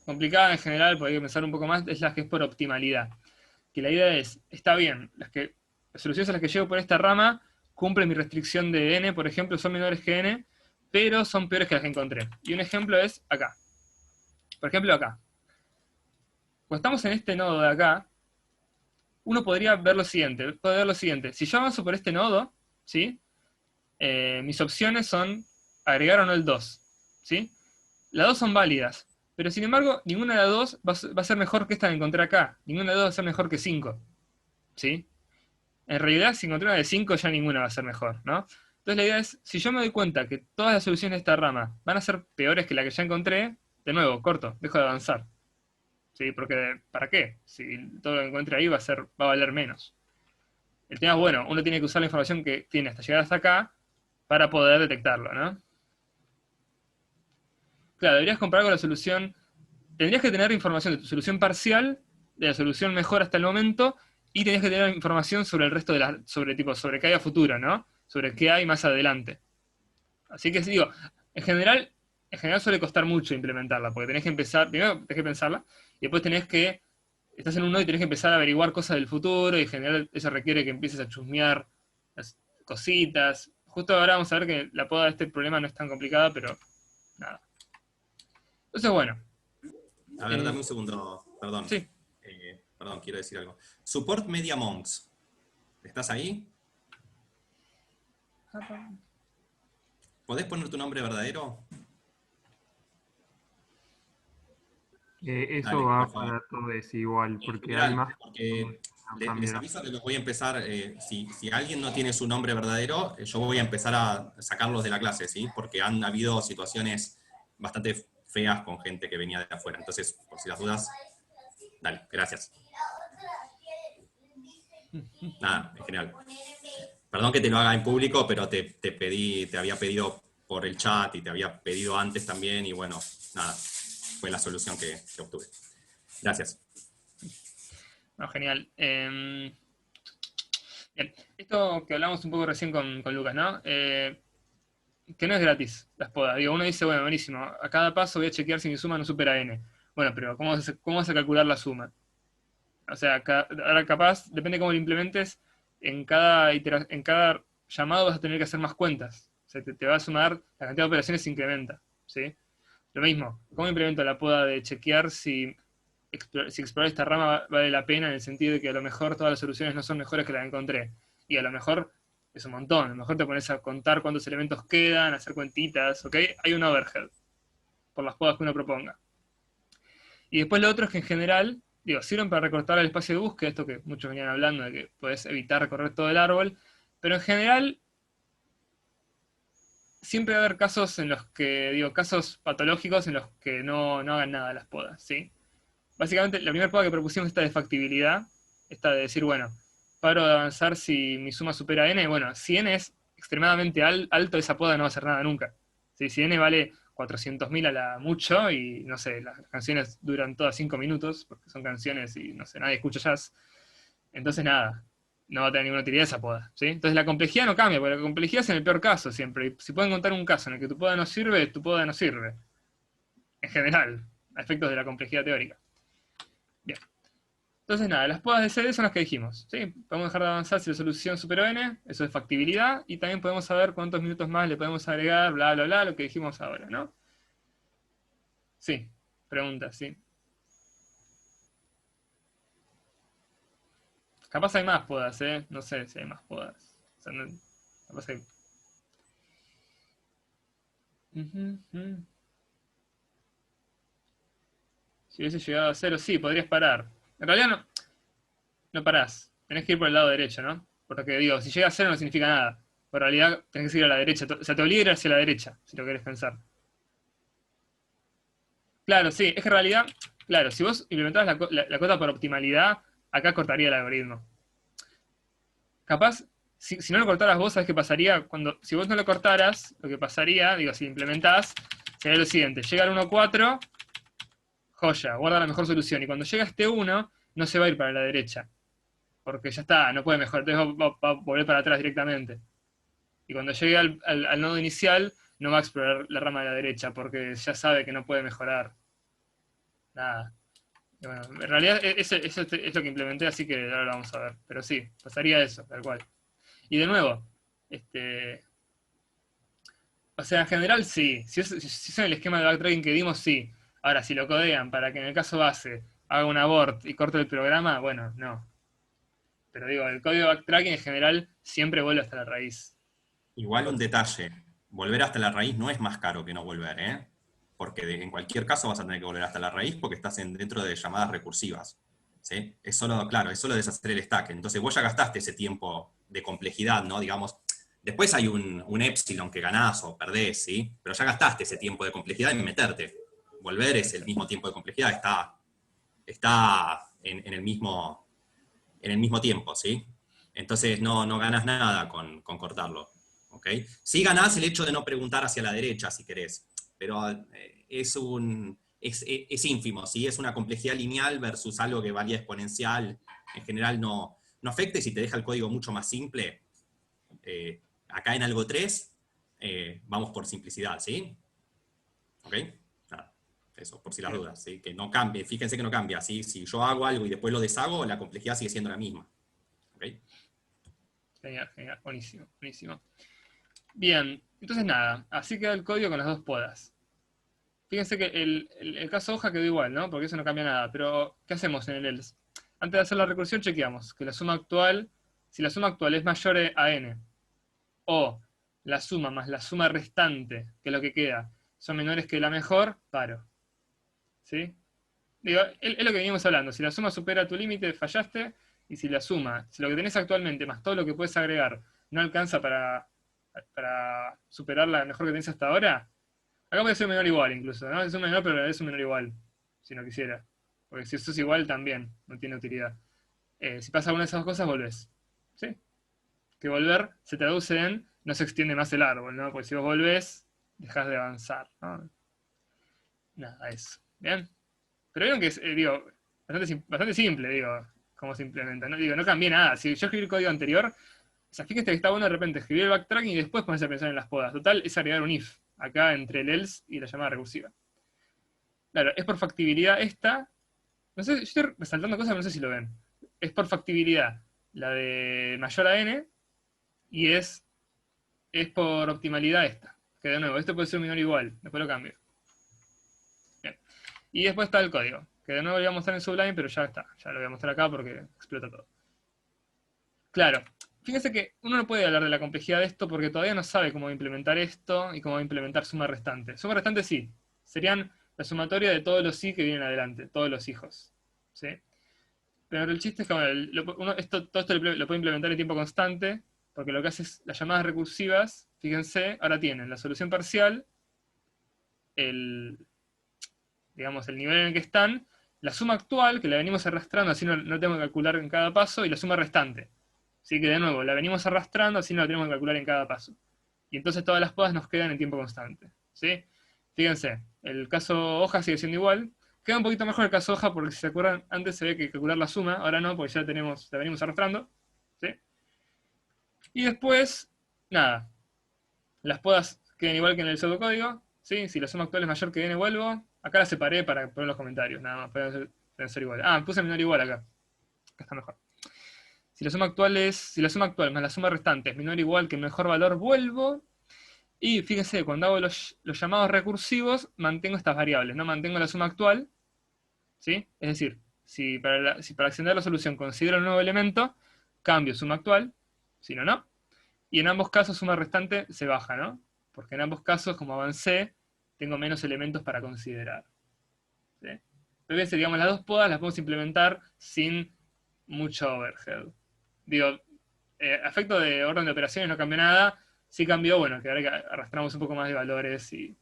complicada en general, porque hay que pensar un poco más, es la que es por optimalidad. Que la idea es, está bien, las soluciones a las que llego por esta rama cumplen mi restricción de n, por ejemplo, son menores que n, pero son peores que las que encontré. Y un ejemplo es acá. Por ejemplo, acá. Cuando estamos en este nodo de acá, uno podría ver lo siguiente. Si yo avanzo por este nodo, ¿sí? Mis opciones son agregar o no el 2, ¿sí? Las dos son válidas, pero sin embargo, ninguna de las dos va a ser mejor que esta que encontré acá. Ninguna de las dos va a ser mejor que 5, ¿sí? En realidad, si encontré una de 5, ya ninguna va a ser mejor, ¿no? Entonces la idea es, si yo me doy cuenta que todas las soluciones de esta rama van a ser peores que la que ya encontré, de nuevo, corto, dejo de avanzar. ¿Sí? Porque, ¿para qué? Si todo lo que encuentre ahí va a valer menos. El tema es, bueno, uno tiene que usar la información que tiene hasta llegar hasta acá para poder detectarlo, ¿no? Claro, deberías comparar con la solución. Tendrías que tener información de tu solución parcial, de la solución mejor hasta el momento, y tendrías que tener información sobre el resto de las, sobre qué hay a futuro, ¿no? Sobre qué hay más adelante. Así que digo, en general suele costar mucho implementarla, porque tenés que empezar, primero tenés que pensarla, y después estás en un nodo y tenés que empezar a averiguar cosas del futuro, y en general eso requiere que empieces a chusmear las cositas. Justo ahora vamos a ver que la poda de este problema no es tan complicada, pero nada. Entonces, bueno. A ver, dame un segundo, perdón. Sí. Perdón, quiero decir algo. Support Media Monks. ¿Estás ahí? ¿Podés poner tu nombre verdadero? Eso Dale, va por favor. para todos igual, En porque hay general, más porque no les cambiará. aviso que los voy a empezar, si alguien no tiene su nombre verdadero, yo voy a empezar a sacarlos de la clase, ¿sí? Porque han habido situaciones bastante feas con gente que venía de afuera. Entonces, por si las dudas, dale, gracias. Nada, en general. Perdón que te lo haga en público, pero te había pedido por el chat y te había pedido antes también, y bueno, nada, fue la solución que obtuve. Gracias. No, genial. Bien, esto que hablamos un poco recién con Lucas, ¿no? Que no es gratis las podas. Digo, uno dice, bueno, buenísimo, a cada paso voy a chequear si mi suma no supera n. Bueno, pero ¿cómo vas a calcular la suma? O sea, ahora capaz, depende cómo lo implementes, en cada llamado vas a tener que hacer más cuentas. O sea, te va a sumar, la cantidad de operaciones se incrementa, ¿sí? Lo mismo, ¿cómo implemento la poda de chequear si explorar esta rama vale la pena en el sentido de que a lo mejor todas las soluciones no son mejores que las que encontré? Y a lo mejor es un montón, a lo mejor te pones a contar cuántos elementos quedan, hacer cuentitas, ¿ok? Hay un overhead por las podas que uno proponga. Y después lo otro es que en general, digo, sirven para recortar el espacio de búsqueda, esto que muchos venían hablando de que puedes evitar recorrer todo el árbol, pero en general siempre va a haber casos en los que, digo, casos patológicos en los que no hagan nada las podas, ¿sí? Básicamente, la primera poda que propusimos es esta de factibilidad, esta de decir, bueno, paro de avanzar si mi suma supera n, bueno, si n es extremadamente alto, esa poda no va a hacer nada nunca. ¿Sí? Si n vale 400.000 a la mucho, y no sé, las canciones duran todas 5 minutos, porque son canciones y no sé, nadie escucha jazz, entonces nada, no va a tener ninguna utilidad esa poda, ¿sí? Entonces la complejidad no cambia, porque la complejidad es en el peor caso siempre. Y si pueden contar un caso en el que tu poda no sirve, tu poda no sirve. En general, a efectos de la complejidad teórica. Bien. Entonces nada, las podas de CD son las que dijimos, ¿sí? Podemos dejar de avanzar si la solución superó n, eso es factibilidad, y también podemos saber cuántos minutos más le podemos agregar, bla, bla, bla, lo que dijimos ahora, ¿no? Sí, pregunta, sí. Capaz hay más podas, ¿eh? No sé si hay más podas. O sea, capaz hay... Ujú, ujú. Si hubiese llegado a cero, sí, podrías parar. En realidad no parás. Tenés que ir por el lado derecho, ¿no? Porque digo, si llega a cero no significa nada. Pero en realidad tenés que ir a la derecha. O sea, te obliga a ir hacia la derecha, si lo querés pensar. Claro, sí, es que en realidad, claro, si vos implementás la cota por optimalidad, acá cortaría el algoritmo. Capaz, si no lo cortaras vos, ¿sabés qué pasaría? Si vos no lo cortaras, lo que pasaría, digo, si implementás, sería lo siguiente: llega al 1.4, joya, guarda la mejor solución. Y cuando llega a este 1, no se va a ir para la derecha. Porque ya está, no puede mejorar, entonces va a volver para atrás directamente. Y cuando llegue al nodo inicial, no va a explorar la rama de la derecha, porque ya sabe que no puede mejorar nada. Y bueno, en realidad eso es lo que implementé, así que ahora lo vamos a ver. Pero sí, pasaría eso, tal cual. Y de nuevo, o sea, en general sí. Si es en el esquema de backtracking que dimos, sí. Ahora, si lo codean para que en el caso base haga un abort y corte el programa, bueno, no. Pero digo, el código backtracking en general siempre vuelve hasta la raíz. Igual un detalle. volver hasta la raíz no es más caro que no volver, ¿eh? Porque en cualquier caso vas a tener que volver hasta la raíz porque estás dentro de llamadas recursivas. ¿Sí? Es solo, claro, es solo deshacer el stack. Entonces vos ya gastaste ese tiempo de complejidad, ¿no? Digamos, después hay un epsilon que ganás o perdés, ¿sí? Pero ya gastaste ese tiempo de complejidad en meterte. Volver es el mismo tiempo de complejidad, está en el mismo tiempo, ¿sí? Entonces no ganas nada con cortarlo, ¿ok? Sí ganás el hecho de no preguntar hacia la derecha, si querés, pero es ínfimo, ¿sí? Es una complejidad lineal versus algo que valía exponencial. En general no afecta, y si te deja el código mucho más simple, acá en algo 3, vamos por simplicidad, ¿sí? ¿Ok? Nada, eso, por si las dudas, ¿sí? Que no cambie, fíjense que no cambia, ¿sí? Si yo hago algo y después lo deshago, la complejidad sigue siendo la misma. ¿Ok? Genial, genial, buenísimo, buenísimo. Bien, entonces nada, así queda el código con las dos podas. Fíjense que el caso hoja quedó igual, ¿no? Porque eso no cambia nada. Pero, ¿qué hacemos en el else? Antes de hacer la recursión, chequeamos que la suma actual, si la suma actual es mayor a n, o la suma más la suma restante, que es lo que queda, son menores que la mejor, paro. ¿Sí? Digo, es lo que venimos hablando. Si la suma supera tu límite, fallaste. Y si la suma, si lo que tenés actualmente más todo lo que puedes agregar no alcanza para superar la mejor que tenés hasta ahora, acá puede ser menor igual incluso, ¿no? Es un menor, pero es un menor igual, si no quisiera. Porque si eso es igual, también no tiene utilidad. Si pasa alguna de esas dos cosas, volvés. ¿Sí? Que volver se traduce en no se extiende más el árbol, ¿no? Porque si vos volvés, dejás de avanzar, ¿no? Nada, eso. ¿Bien? Pero vieron que es, digo, bastante simple, digo, cómo se implementa. No, digo, no cambié nada. Si yo escribí el código anterior, o sea, fíjate que está bueno de repente escribir el backtracking y después ponerse a pensar en las podas. Total, es agregar un if, acá entre el else y la llamada recursiva. Claro, es por factibilidad esta. No sé, yo estoy resaltando cosas, pero no sé si lo ven. Es por factibilidad la de mayor a n y es por optimalidad esta. Que de nuevo, esto puede ser menor o igual, después lo cambio. Bien. Y después está el código, que de nuevo lo voy a mostrar en Sublime, pero ya está. Ya lo voy a mostrar acá porque explota todo. Claro, fíjense que uno no puede hablar de la complejidad de esto porque todavía no sabe cómo implementar esto y cómo implementar suma restante. Suma restante sí, serían la sumatoria de todos los sí que vienen adelante, todos los hijos. ¿Sí? Pero el chiste es que bueno, todo esto lo puede implementar en tiempo constante, porque lo que hace es las llamadas recursivas, fíjense, ahora tienen la solución parcial, el, digamos, el nivel en el que están, la suma actual, que la venimos arrastrando, así no tengo que calcular en cada paso, y la suma restante. Así que de nuevo, la venimos arrastrando, así no la tenemos que calcular en cada paso. Y entonces todas las podas nos quedan en tiempo constante. ¿Sí? Fíjense, el caso hoja sigue siendo igual. Queda un poquito mejor el caso hoja porque si se acuerdan, antes se ve que calcular la suma, ahora no, porque ya la venimos arrastrando. ¿Sí? Y después, nada, las podas quedan igual que en el pseudocódigo. ¿Sí? Si la suma actual es mayor que n, vuelvo. Acá la separé para poner los comentarios, nada más, pueden ser iguales. Ah, puse menor igual acá. Acá está mejor. Si la suma actual más la suma restante es menor o igual que el mejor valor, vuelvo. Y fíjense, cuando hago los llamados recursivos, mantengo estas variables, no mantengo la suma actual. ¿Sí? Es decir, si para acceder a la solución considero un nuevo elemento, cambio suma actual, si no, no. Y en ambos casos suma restante se baja, ¿no? Porque en ambos casos, como avancé, tengo menos elementos para considerar. ¿Sí? Pero digamos, las dos podas las podemos implementar sin mucho overhead. Digo, efecto de orden de operaciones no cambió nada. Sí cambió, bueno, que ahora que arrastramos un poco más de valores y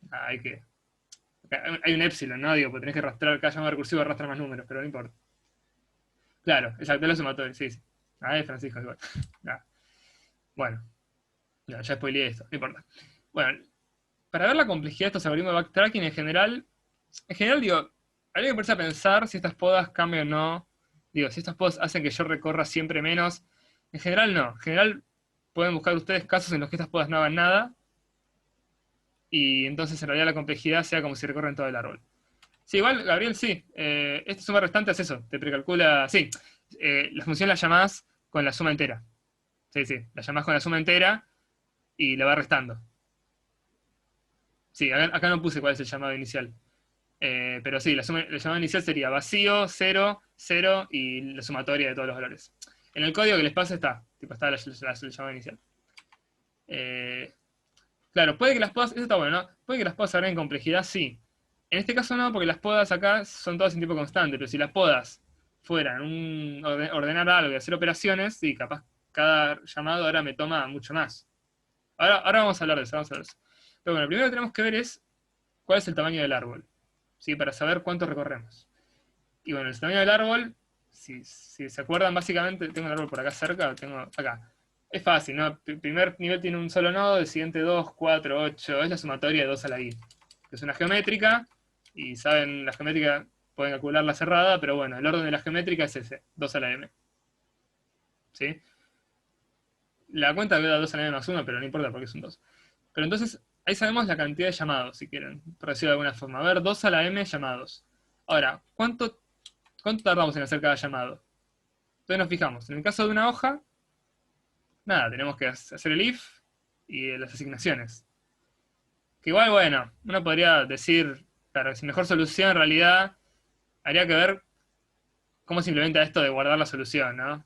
hay que... Hay un epsilon, ¿no? Digo, porque tenés que arrastrar, cada llamada recursiva arrastra más números, pero no importa. Claro, exacto, la sumatoria, sí, sí. Ah, es Francisco, igual. Nah. Bueno, no, ya spoileé esto, no importa. Bueno, para ver la complejidad de estos algoritmos de backtracking en general, digo, habría que ponerse a pensar si estas podas cambian o no. Digo, si estas podas hacen que yo recorra siempre menos. En general, no. En general, pueden buscar ustedes casos en los que estas podas no hagan nada. Y entonces, en realidad, la complejidad sea como si recorren todo el árbol. Sí, igual, Gabriel, sí. Esta suma restante es eso. Te precalcula. Sí. La función la llamás con la suma entera. Sí, sí. La llamás con la suma entera y la va restando. Sí, acá no puse cuál es el llamado inicial. Pero sí, la llamada inicial sería vacío, 0, 0 y la sumatoria de todos los valores. En el código que les pasa está la llamada inicial. Claro, puede que las podas, eso está bueno, ¿no? Puede que las podas agreguen complejidad, sí. En este caso no, porque las podas acá son todas en tiempo constante, pero si las podas fueran ordenar algo y hacer operaciones, sí, capaz cada llamado ahora me toma mucho más. Ahora vamos a hablar de eso, vamos a hablar de eso. Pero bueno, lo primero que tenemos que ver es cuál es el tamaño del árbol, ¿sí? Para saber cuánto recorremos. Y bueno, el tamaño del árbol, si se acuerdan, básicamente, tengo un árbol por acá cerca, lo tengo acá. Es fácil, ¿no? Primer nivel tiene un solo nodo, el siguiente 2, 4, 8. Es la sumatoria de 2 a la i. Que es una geométrica, y saben, la geométrica pueden calcular la cerrada, pero bueno, el orden de la geométrica es ese, 2 a la m. ¿Sí? La cuenta da 2 a la m más 1, pero no importa porque son 2. Pero entonces, ahí sabemos la cantidad de llamados, si quieren, por decirlo de alguna forma. A ver, 2 a la m llamados. Ahora, ¿cuánto tardamos en hacer cada llamado? Entonces nos fijamos. En el caso de una hoja, nada, tenemos que hacer el if y las asignaciones. Que igual, bueno, uno podría decir, claro, si mejor solución en realidad habría que ver cómo se implementa esto de guardar la solución, ¿no?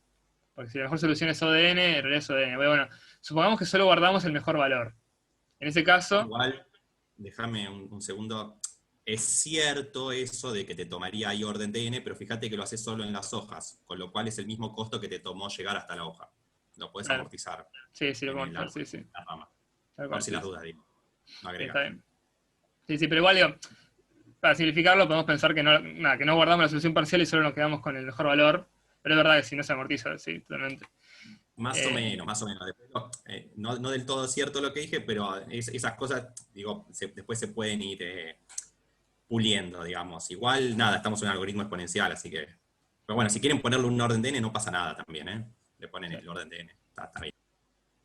Porque si la mejor solución es ODN, en realidad es ODN. Bueno, supongamos que solo guardamos el mejor valor. En ese caso, Igual, déjame un segundo. Es cierto eso de que te tomaría ahí orden de n, pero fíjate que lo haces solo en las hojas, con lo cual es el mismo costo que te tomó llegar hasta la hoja. Lo puedes claro, amortizar sí, lo en podemos el hacer, árbol, sí, sí. en la rama. Tal Por cual, si sí, las sí. dudas, digo. No Sí, está agregas. bien. Sí, pero igual, digo, para simplificarlo, podemos pensar que no, nada, que no guardamos la solución parcial y solo nos quedamos con el mejor valor. Pero es verdad que si no se amortiza, sí, totalmente. Más o Eh, menos, más o menos. Después, no del todo cierto lo que dije, pero esas cosas, digo, después se pueden ir puliendo, digamos. Igual, nada, estamos en un algoritmo exponencial, así que... Pero bueno, si quieren ponerle un orden de n, no pasa nada también, ¿eh? Le ponen el orden de n. Está bien.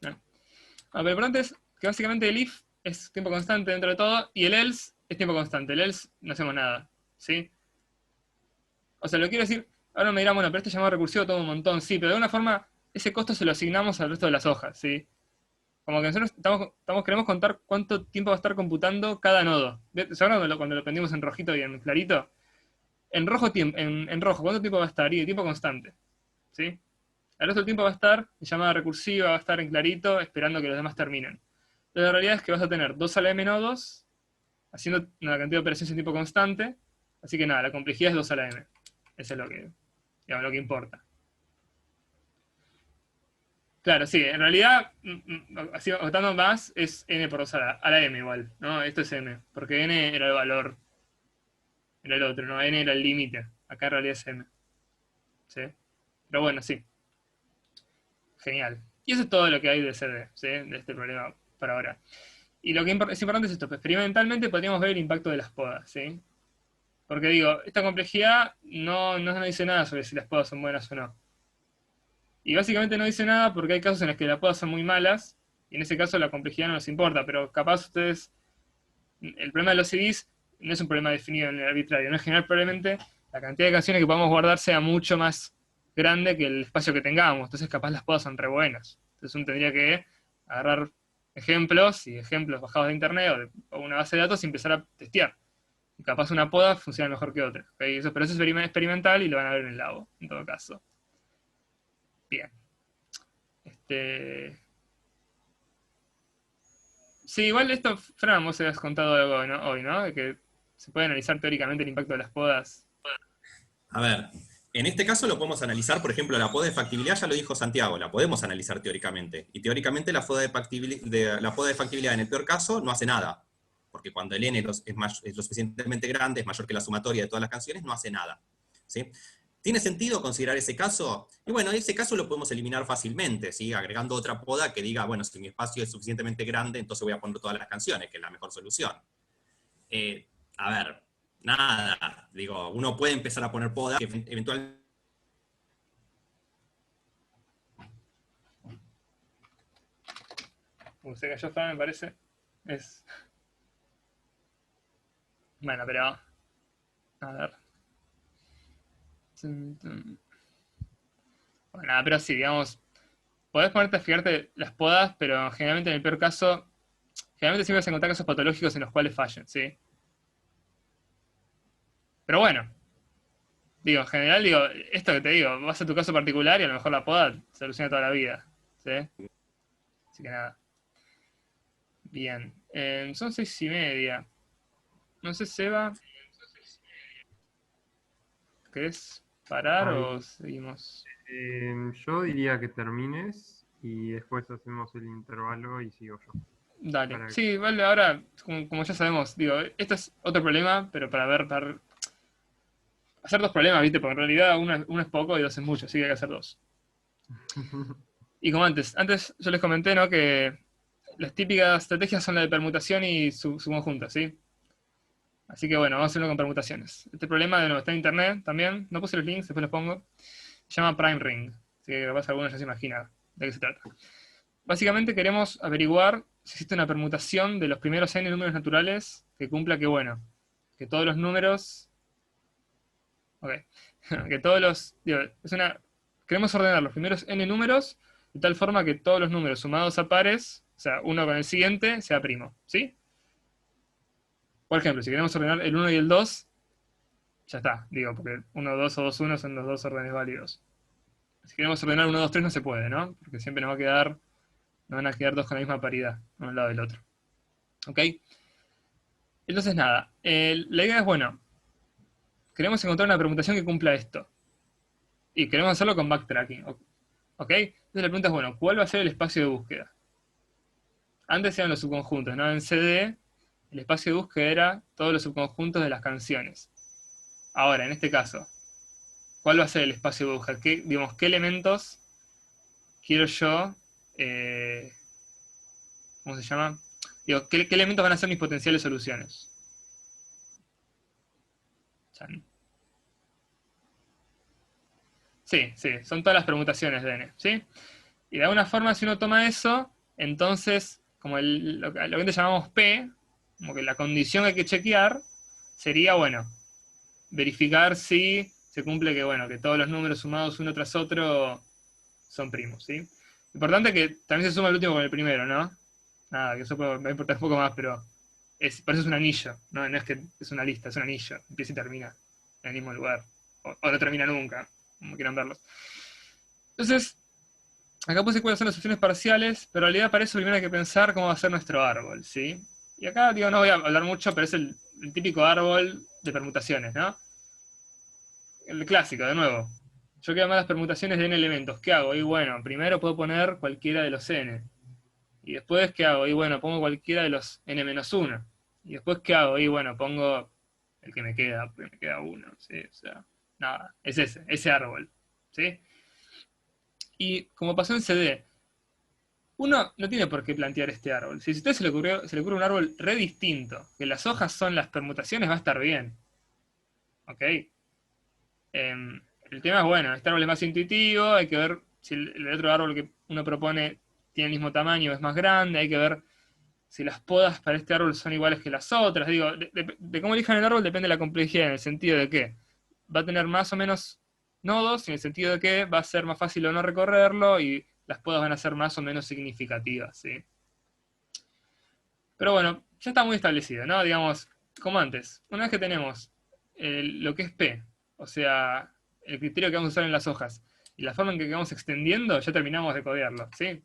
no. Pero lo importante es que básicamente el if es tiempo constante dentro de todo y el else es tiempo constante. El else no hacemos nada, ¿sí? O sea, lo quiero decir, ahora me dirán, bueno, pero este llamado recursivo toma un montón, sí, pero de alguna forma ese costo se lo asignamos al resto de las hojas, ¿sí? Como que nosotros queremos contar cuánto tiempo va a estar computando cada nodo. ¿Se acuerdan cuando lo prendimos en rojito y en clarito? En rojo, ¿cuánto tiempo va a estar? Y de tiempo constante, ¿sí? El resto del tiempo va a estar en llamada recursiva, va a estar en clarito, esperando que los demás terminen. Pero la realidad es que vas a tener 2 a la m nodos, haciendo una cantidad de operaciones en tiempo constante, así que nada, la complejidad es 2 a la m. Eso es lo que, digamos, lo que importa. Claro, sí, en realidad, así agotando más, es n por 2 a la m igual, ¿no? Esto es m, porque n era el valor, era el otro, ¿no? N era el límite, acá en realidad es m, ¿sí? Pero bueno, sí, genial. Y eso es todo lo que hay de CD, ¿sí? De este problema por ahora. Y lo que es importante es esto, pues experimentalmente podríamos ver el impacto de las podas, ¿sí? Porque digo, esta complejidad no nos dice nada sobre si las podas son buenas o no. Y básicamente no dice nada porque hay casos en los que las podas son muy malas, y en ese caso la complejidad no nos importa, pero capaz ustedes, el problema de los CDs no es un problema definido en el arbitrario, no es general probablemente la cantidad de canciones que podamos guardar sea mucho más grande que el espacio que tengamos, entonces capaz las podas son re buenas. Entonces uno tendría que agarrar ejemplos bajados de internet o una base de datos y empezar a testear. Y capaz una poda funciona mejor que otra. ¿Okay? Pero eso es experimental y lo van a ver en el labo, en todo caso. Bien. Este... Sí, igual esto, Fran, vos habías contado algo, ¿no? Hoy, ¿no? De que se puede analizar teóricamente el impacto de las podas. A ver, en este caso lo podemos analizar, por ejemplo, la poda de factibilidad, ya lo dijo Santiago, la podemos analizar teóricamente. Y teóricamente la poda de factibilidad en el peor caso no hace nada. Porque cuando el n es lo suficientemente grande, es mayor que la sumatoria de todas las canciones, no hace nada. ¿Sí? ¿Tiene sentido considerar ese caso? Y bueno, ese caso lo podemos eliminar fácilmente, ¿sí? Agregando otra poda que diga, bueno, si mi espacio es suficientemente grande, entonces voy a poner todas las canciones, que es la mejor solución. A ver, nada, digo, uno puede empezar a poner podas que eventualmente... Se cayó Fran, me parece. Es... Bueno, pero... A ver. Bueno, nada, pero sí, digamos... Podés ponerte a fijarte las podas, pero generalmente en el peor caso... Generalmente siempre vas a encontrar casos patológicos en los cuales fallen, ¿sí? Pero bueno, digo, en general, digo, esto que te digo, vas a tu caso particular y a lo mejor la poda soluciona toda la vida, ¿sí? Así que nada. Bien. Son 6:30. No sé, Seba, ¿querés parar Ahí, o seguimos? yo diría que termines y después hacemos el intervalo y sigo yo. Dale. Para... Sí, vale, ahora, como ya sabemos, digo, esto es otro problema, pero para hacer dos problemas, ¿viste? Porque en realidad uno es poco y dos es mucho, así que hay que hacer dos. Y como antes yo les comenté, ¿no? Que las típicas estrategias son la de permutación y su conjunto, ¿sí? Así que bueno, vamos a hacerlo con permutaciones. Este problema, de nuevo, está en internet también. No puse los links, después los pongo. Se llama Prime Ring. Así que capaz alguno ya se imagina de qué se trata. Básicamente queremos averiguar si existe una permutación de los primeros n números naturales que cumpla que, bueno, que todos los números... Ok. Que todos los... Digo, queremos ordenar los primeros n números de tal forma que todos los números sumados a pares, o sea, uno con el siguiente, sea primo. ¿Sí? Por ejemplo, si queremos ordenar el 1 y el 2, ya está, digo, porque 1, 2 o 2, 1 son los dos órdenes válidos. Si queremos ordenar 1, 2, 3 no se puede, ¿no? Porque siempre nos van a quedar dos con la misma paridad, uno al lado del otro. ¿Ok? Entonces nada, la idea es, bueno, queremos encontrar una permutación que cumpla esto. Y queremos hacerlo con backtracking. ¿Ok? Entonces la pregunta es, bueno, ¿cuál va a ser el espacio de búsqueda? Antes eran los subconjuntos, ¿no? En CD, el espacio de búsqueda era todos los subconjuntos de las canciones. Ahora, en este caso, ¿cuál va a ser el espacio de búsqueda? ¿Qué elementos quiero yo? eh, ¿Cómo se llama? Digo, ¿qué elementos van a ser mis potenciales soluciones? Chan. Sí, sí, son todas las permutaciones de n, ¿sí? Y de alguna forma, si uno toma eso, entonces, como lo que antes llamamos P, como que la condición que hay que chequear sería, bueno, verificar si se cumple que, bueno, que todos los números sumados uno tras otro son primos, ¿sí? Importante que también se suma el último con el primero, ¿no? Nada, que eso me va a importar un poco más, pero por eso es un anillo, ¿no? No es que es una lista, es un anillo, empieza y termina en el mismo lugar, o no termina nunca, como quieran verlo. Entonces, acá puse cuáles son las opciones parciales, pero en realidad para eso primero hay que pensar cómo va a ser nuestro árbol, ¿sí? Y acá, digo, no voy a hablar mucho, pero es el típico árbol de permutaciones, ¿no? El clásico, de nuevo. Yo quiero más las permutaciones de n elementos. ¿Qué hago? Y bueno, primero puedo poner cualquiera de los n. Y después, ¿qué hago? Y bueno, pongo cualquiera de los n-1. Y después, ¿qué hago? Y bueno, pongo el que me queda, porque me queda uno, ¿sí? O sea, nada, es ese árbol, ¿sí? Y como pasó en CD, uno no tiene por qué plantear este árbol. Si a usted se le ocurre un árbol re distinto, que las hojas son las permutaciones, va a estar bien. ¿Ok? El tema es, bueno, este árbol es más intuitivo, hay que ver si el otro árbol que uno propone tiene el mismo tamaño o es más grande, hay que ver si las podas para este árbol son iguales que las otras. Digo, de cómo elijan el árbol depende de la complejidad, en el sentido de que va a tener más o menos nodos, en el sentido de que va a ser más fácil o no recorrerlo, y las podas van a ser más o menos significativas, ¿sí? Pero bueno, ya está muy establecido, ¿no? Digamos, como antes. Una vez que tenemos lo que es P, o sea, el criterio que vamos a usar en las hojas, y la forma en que vamos extendiendo, ya terminamos de codearlo, ¿sí?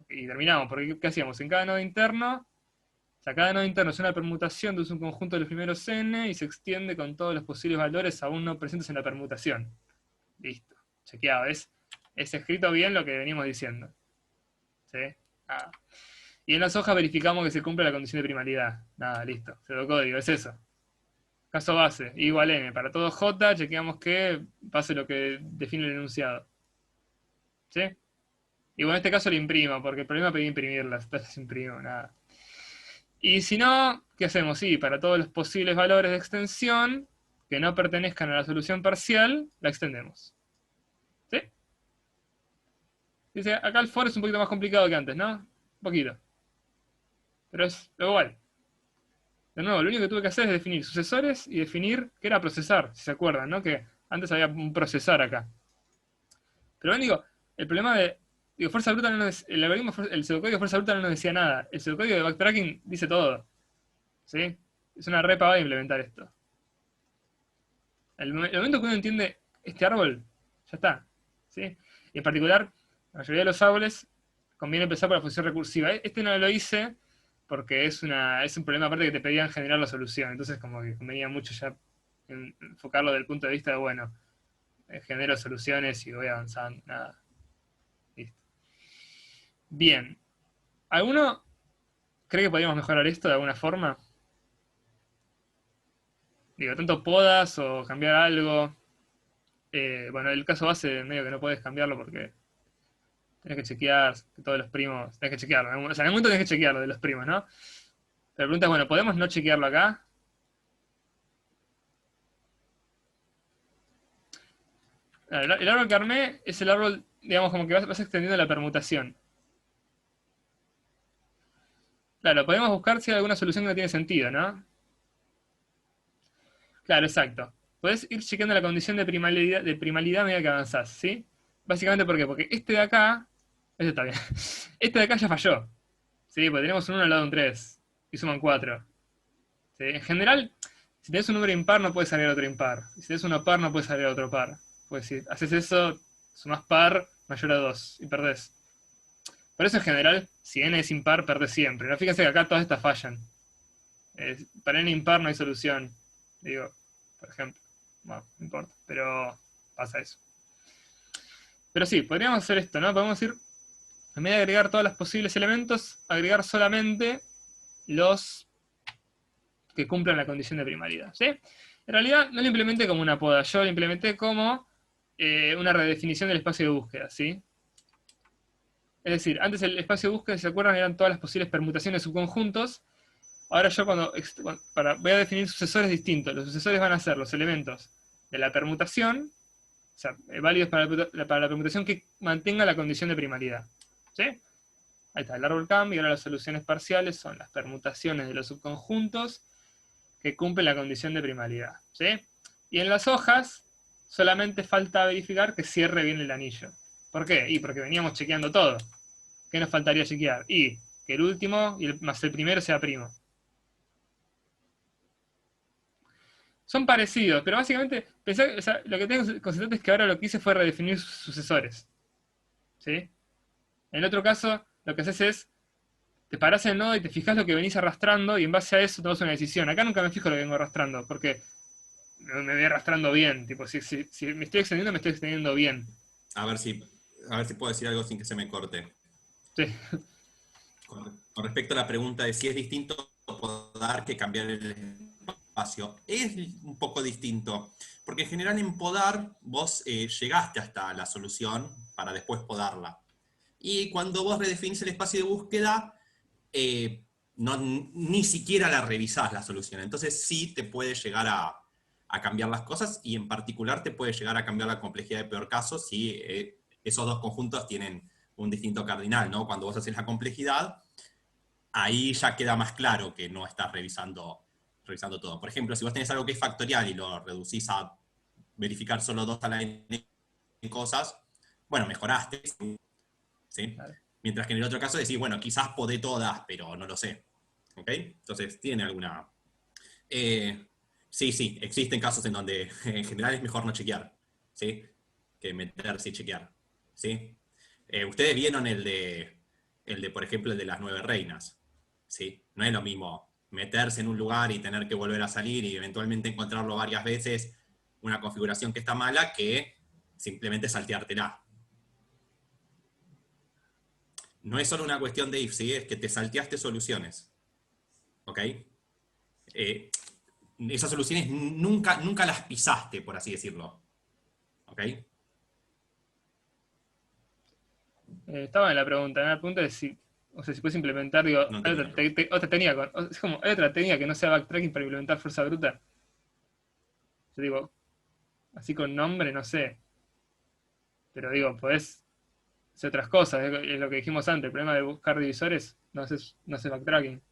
Y terminamos, porque ¿qué hacíamos? En cada nodo interno, o sea, cada nodo interno es una permutación de un subconjunto de los primeros n y se extiende con todos los posibles valores aún no presentes en la permutación. Listo, chequeado, es escrito bien lo que venimos diciendo. ¿Sí? Ah. Y en las hojas verificamos que se cumple la condición de primalidad. Nada, listo. Pseudocódigo, es eso. Caso base, I igual n. Para todo j, chequeamos que pase lo que define el enunciado. ¿Sí? Y bueno, en este caso lo imprimo, porque el problema pedí imprimirlas. Entonces las imprimo, nada. Y si no, ¿qué hacemos? Sí, para todos los posibles valores de extensión que no pertenezcan a la solución parcial, la extendemos. ¿Sí? Dice, acá el for es un poquito más complicado que antes, ¿no? Un poquito. Pero es lo igual. De nuevo, lo único que tuve que hacer es definir sucesores y definir qué era procesar, si se acuerdan, ¿no? Que antes había un procesar acá. Pero ven, digo, el problema de. Digo, fuerza bruta no nos, el algoritmo, el pseudocódigo de fuerza bruta no nos decía nada. El pseudocódigo de backtracking dice todo. ¿Sí? Es una re pavada implementar esto. El momento que uno entiende este árbol, ya está. ¿Sí? Y en particular, la mayoría de los árboles conviene empezar por la función recursiva. Este no lo hice porque es un problema aparte que te pedían generar la solución. Entonces como que convenía mucho ya enfocarlo desde el punto de vista de, bueno, genero soluciones y voy avanzando. Nada. Listo. Bien. ¿Alguno cree que podríamos mejorar esto de alguna forma? Digo, tanto podas o cambiar algo. Bueno, el caso base medio que no puedes cambiarlo porque tenés que chequear que todos los primos, tenés que chequearlo. O sea, en algún momento tenés que chequearlo de los primos, ¿no? Pero la pregunta es, bueno, ¿podemos no chequearlo acá? El árbol que armé es el árbol, digamos, como que vas extendiendo la permutación. Claro, podemos buscar si hay alguna solución que no tiene sentido, ¿no? Claro, exacto. Podés ir chequeando la condición de primalidad a medida que avanzás, ¿sí? Básicamente, ¿por qué? Porque este de acá, este está bien, este de acá ya falló, ¿sí? Porque tenemos un 1 al lado de un 3 y suman 4. ¿Sí? En general, si tenés un número impar no puede salir otro impar. Y si tenés uno par no puede salir otro par. Pues si haces eso, sumás par mayor a 2 y perdés. Por eso en general, si n es impar, perdés siempre. ¿No? Fíjense que acá todas estas fallan. Para n impar no hay solución. Digo, por ejemplo. Bueno, no importa. Pero pasa eso. Pero sí, podríamos hacer esto, ¿no? Podemos ir, en vez de agregar todos los posibles elementos, agregar solamente los que cumplan la condición de primalidad, ¿sí? En realidad no lo implementé como una poda, yo lo implementé como una redefinición del espacio de búsqueda, ¿sí? Es decir, antes el espacio de búsqueda, si se acuerdan, eran todas las posibles permutaciones de subconjuntos. Ahora yo voy a definir sucesores distintos. Los sucesores van a ser los elementos de la permutación, o sea, válidos para la permutación que mantenga la condición de primalidad, ¿sí? Ahí está, el árbol cambia, y ahora las soluciones parciales son las permutaciones de los subconjuntos que cumplen la condición de primalidad, ¿sí? Y en las hojas solamente falta verificar que cierre bien el anillo. ¿Por qué? Y porque veníamos chequeando todo. ¿Qué nos faltaría chequear? Y que el último más el primero sea primo. Son parecidos, pero básicamente o sea, lo que tengo que considerar es que ahora lo que hice fue redefinir sus sucesores, ¿sí? En el otro caso, lo que haces es, te parás en el nodo y te fijas lo que venís arrastrando y en base a eso tomas una decisión. Acá nunca me fijo lo que vengo arrastrando, porque me voy arrastrando bien. Tipo, si me estoy extendiendo, me estoy extendiendo bien. A ver si puedo decir algo sin que se me corte. Sí. Con respecto a la pregunta de si es distinto podar que cambiar el espacio, es un poco distinto, porque en general en podar vos llegaste hasta la solución para después podarla. Y cuando vos redefinís el espacio de búsqueda, ni siquiera la revisás la solución. Entonces sí te puede llegar a cambiar las cosas, y en particular te puede llegar a cambiar la complejidad de peor caso si esos dos conjuntos tienen un distinto cardinal, ¿no? Cuando vos haces la complejidad, ahí ya queda más claro que no estás revisando todo. Por ejemplo, si vos tenés algo que es factorial y lo reducís a verificar solo 2 a la n cosas, bueno, mejoraste, ¿sí? Claro. Mientras que en el otro caso decís, bueno, quizás podé todas, pero no lo sé. ¿Ok? Entonces, tiene alguna... sí, existen casos en donde en general es mejor no chequear, ¿sí? Que meterse y chequear, ¿sí? Ustedes vieron el de, por ejemplo, el de las 9 reinas, ¿sí? No es lo mismo meterse en un lugar y tener que volver a salir y eventualmente encontrarlo varias veces, una configuración que está mala, que simplemente salteártela. No es solo una cuestión de if, ¿sí? Es que te salteaste soluciones, ¿ok? Esas soluciones nunca las pisaste, por así decirlo, ¿ok? Estaba en la pregunta. La pregunta es si, o sea, si puedes implementar, digo, No hay entendí la pregunta. otra técnica, es como, hay otra técnica que no sea backtracking para implementar fuerza bruta. Yo digo, así con nombre, no sé. Pero digo, podés hacer otras cosas. Es lo que dijimos antes. El problema de buscar divisores no haces backtracking.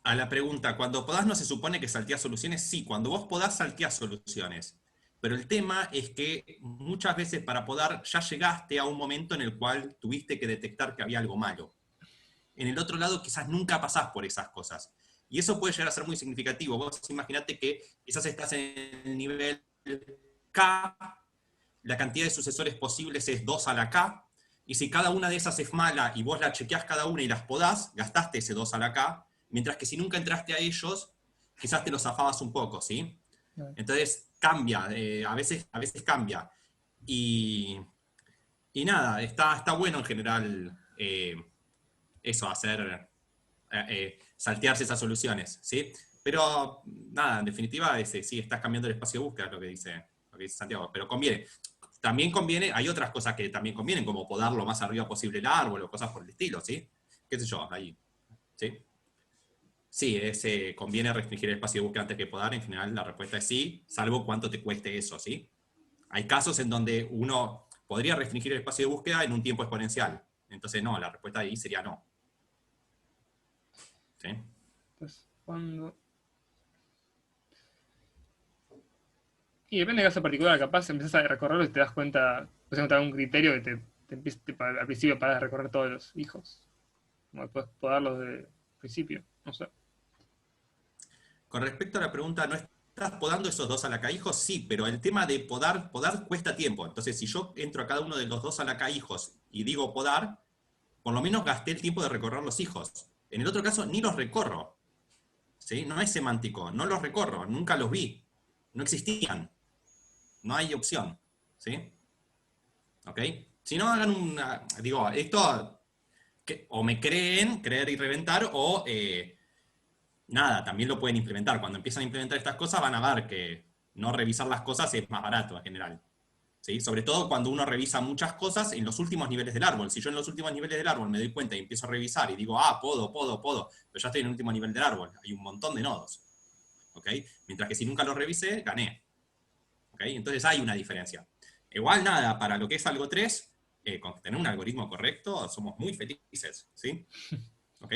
A la pregunta, cuando podás no se supone que salteás soluciones. Sí, cuando vos podás salteás soluciones. Pero el tema es que muchas veces para podar ya llegaste a un momento en el cual tuviste que detectar que había algo malo. En el otro lado quizás nunca pasás por esas cosas. Y eso puede llegar a ser muy significativo. Vos imaginate que quizás estás en el nivel K, la cantidad de sucesores posibles es 2 a la K, Y si cada una de esas es mala y vos la chequeás cada una y las podás, gastaste ese 2 a la K, mientras que si nunca entraste a ellos, quizás te los zafabas un poco, ¿sí? Entonces cambia, a veces cambia. Y, y nada, está bueno en general eso, hacer, saltearse esas soluciones, ¿sí? Pero nada, en definitiva, sí, estás cambiando el espacio de búsqueda, lo que dice Santiago, pero conviene. También conviene, hay otras cosas que también convienen, como podar lo más arriba posible el árbol o cosas por el estilo, ¿sí? ¿Qué sé yo? Ahí, ¿sí? Sí, conviene restringir el espacio de búsqueda antes que podar. En general, la respuesta es sí, salvo cuánto te cueste eso, ¿sí? Hay casos en donde uno podría restringir el espacio de búsqueda en un tiempo exponencial. Entonces, no, la respuesta ahí sería no. ¿Sí? Pues, cuando... Y depende de caso particular, capaz empezás a recorrerlo y te das cuenta, pues encontrar un criterio que te empieza, al principio para recorrer todos los hijos. Como después podarlos de principio, no sé. Con respecto a la pregunta, ¿no estás podando esos 2 a la K hijos? Sí, pero el tema de podar cuesta tiempo. Entonces, si yo entro a cada uno de los 2 a la K hijos y digo podar, por lo menos gasté el tiempo de recorrer los hijos. En el otro caso, ni los recorro. ¿Sí? No es semántico, no los recorro, nunca los vi. No existían. No hay opción. ¿Sí? ¿Ok? Si no, hagan una... Digo, esto... o me creen, creer y reventar, o... nada, también lo pueden implementar. Cuando empiezan a implementar estas cosas van a ver que no revisar las cosas es más barato en general. ¿Sí? Sobre todo cuando uno revisa muchas cosas en los últimos niveles del árbol. Si yo en los últimos niveles del árbol me doy cuenta y empiezo a revisar y digo, podo, pero ya estoy en el último nivel del árbol. Hay un montón de nodos. ¿Ok? Mientras que si nunca lo revisé, gané. ¿Ok? Entonces hay una diferencia. Igual nada, para lo que es algo 3, con tener un algoritmo correcto, somos muy felices. ¿Sí? ¿Ok?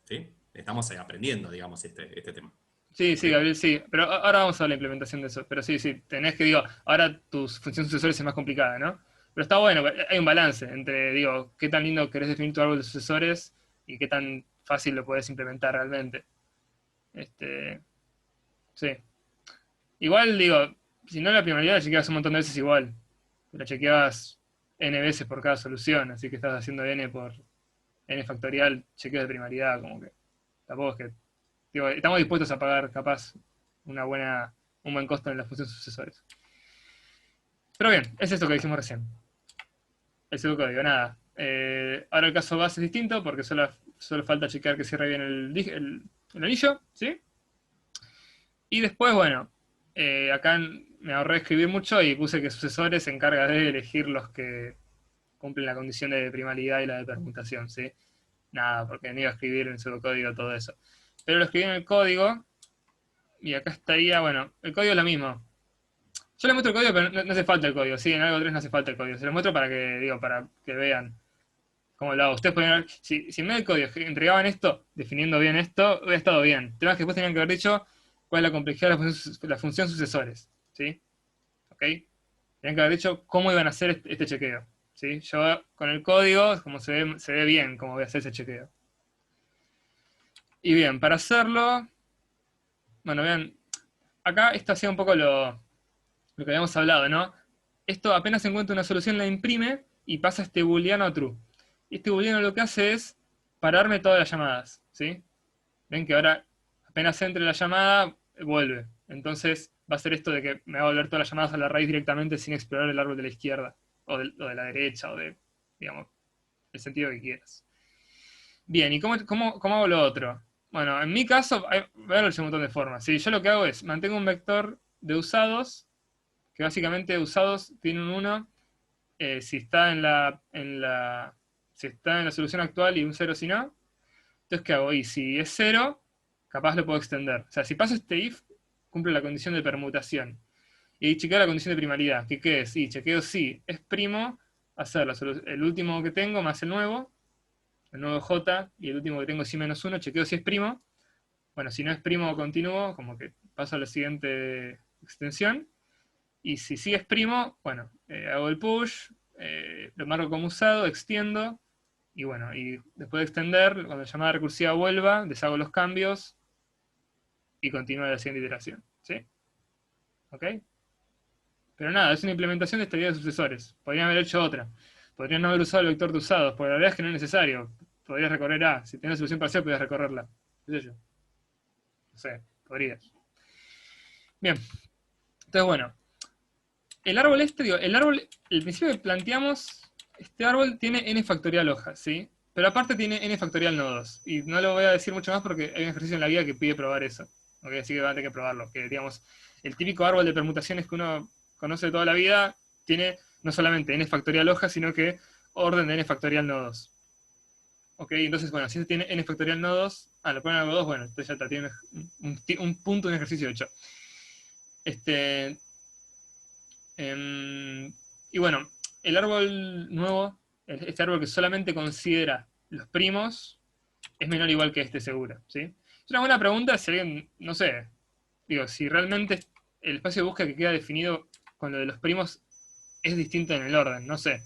¿Sí? Estamos aprendiendo, digamos, este tema. Sí, ¿Ok? sí, Gabriel, sí. Pero ahora vamos a ver la implementación de eso. Pero sí, sí, tenés que, digo, ahora tu función sucesores es más complicada, ¿no? Pero está bueno, hay un balance entre, digo, qué tan lindo querés definir tu árbol de sucesores y qué tan fácil lo podés implementar realmente. Este, sí. Igual, digo, si no la primaridad la chequeabas un montón de veces igual. La chequeabas n veces por cada solución, así que estás haciendo n por n factorial, chequeos de primaridad, como que tampoco es que... Digo, estamos dispuestos a pagar, capaz, un buen costo en la función sucesores. Pero bien, es esto que dijimos recién. El pseudocódigo, nada. Ahora el caso base es distinto porque solo falta chequear que cierre bien el anillo, ¿sí? Y después, bueno, acá me ahorré escribir mucho y puse que sucesores se encarga de elegir los que cumplen la condición de primalidad y la de permutación, ¿sí? Nada, porque no iba a escribir en pseudocódigo todo eso. Pero lo escribí en el código y acá estaría, bueno, el código es lo mismo. Yo les muestro el código, pero no hace falta el código. Sí, en algo 3 no hace falta el código. Se los muestro para que, digo, para que vean cómo lo hago. Ustedes podrían ver, si en medio del código entregaban esto, definiendo bien esto, hubiera estado bien. El tema es que después tenían que haber dicho cuál es la complejidad de la función sucesores. ¿Sí? ¿Ok? Tenían que haber dicho cómo iban a hacer este chequeo. ¿Sí? Yo con el código, como se ve bien cómo voy a hacer ese chequeo. Y bien, para hacerlo, bueno, vean, acá esto hacía un poco lo que habíamos hablado, ¿no? Esto apenas encuentra una solución la imprime y pasa este booleano a true. Y este booleano lo que hace es pararme todas las llamadas, ¿sí? Ven que ahora apenas entre la llamada, vuelve. Entonces va a ser esto de que me va a volver todas las llamadas a la raíz directamente sin explorar el árbol de la izquierda, o de la derecha, o de, digamos, el sentido que quieras. Bien, ¿y cómo hago lo otro? Bueno, en mi caso, voy a ver un montón de formas. ¿Sí? Yo lo que hago es, mantengo un vector de usados, que básicamente usados tiene un 1 si está si está en la solución actual y un cero si no. Entonces, ¿qué hago? Y si es cero, capaz lo puedo extender. O sea, si paso este if, cumple la condición de permutación. Y chequeo la condición de primaridad. ¿Qué es? Y chequeo si es primo, hacer el último que tengo más el nuevo j, y el último que tengo si menos 1, chequeo si es primo. Bueno, si no es primo continúo, como que paso a la siguiente extensión. Y si sigues primo, bueno, hago el push, lo marco como usado, extiendo, y bueno, y después de extender, cuando la llamada recursiva vuelva, deshago los cambios y continúo la siguiente iteración. ¿Sí? ¿Ok? Pero nada, es una implementación de esta idea de sucesores. Podrían haber hecho otra. Podrías no haber usado el vector de usados, porque la verdad es que no es necesario. Podrías recorrer A. Si tenés solución parcial, podrías recorrerla. ¿Qué sé yo? No sé, podrías. Bien. Entonces, bueno. El árbol digo, el principio que planteamos, este árbol tiene n factorial hojas, ¿sí? Pero aparte tiene n factorial nodos. Y no lo voy a decir mucho más porque hay un ejercicio en la guía que pide probar eso. ¿Ok? Así que van a tener que probarlo. Que, digamos, el típico árbol de permutaciones que uno conoce de toda la vida tiene no solamente n factorial hojas, sino que orden de n factorial nodos. ¿Ok? Entonces, bueno, si tiene n factorial nodos, lo ponen algo 2, bueno, entonces ya está, tiene un punto, un ejercicio hecho. Y bueno, el árbol nuevo, este árbol que solamente considera los primos, es menor o igual que este seguro, ¿sí? Es una buena pregunta si alguien, no sé, digo, si realmente el espacio de búsqueda que queda definido con lo de los primos es distinto en el orden, no sé.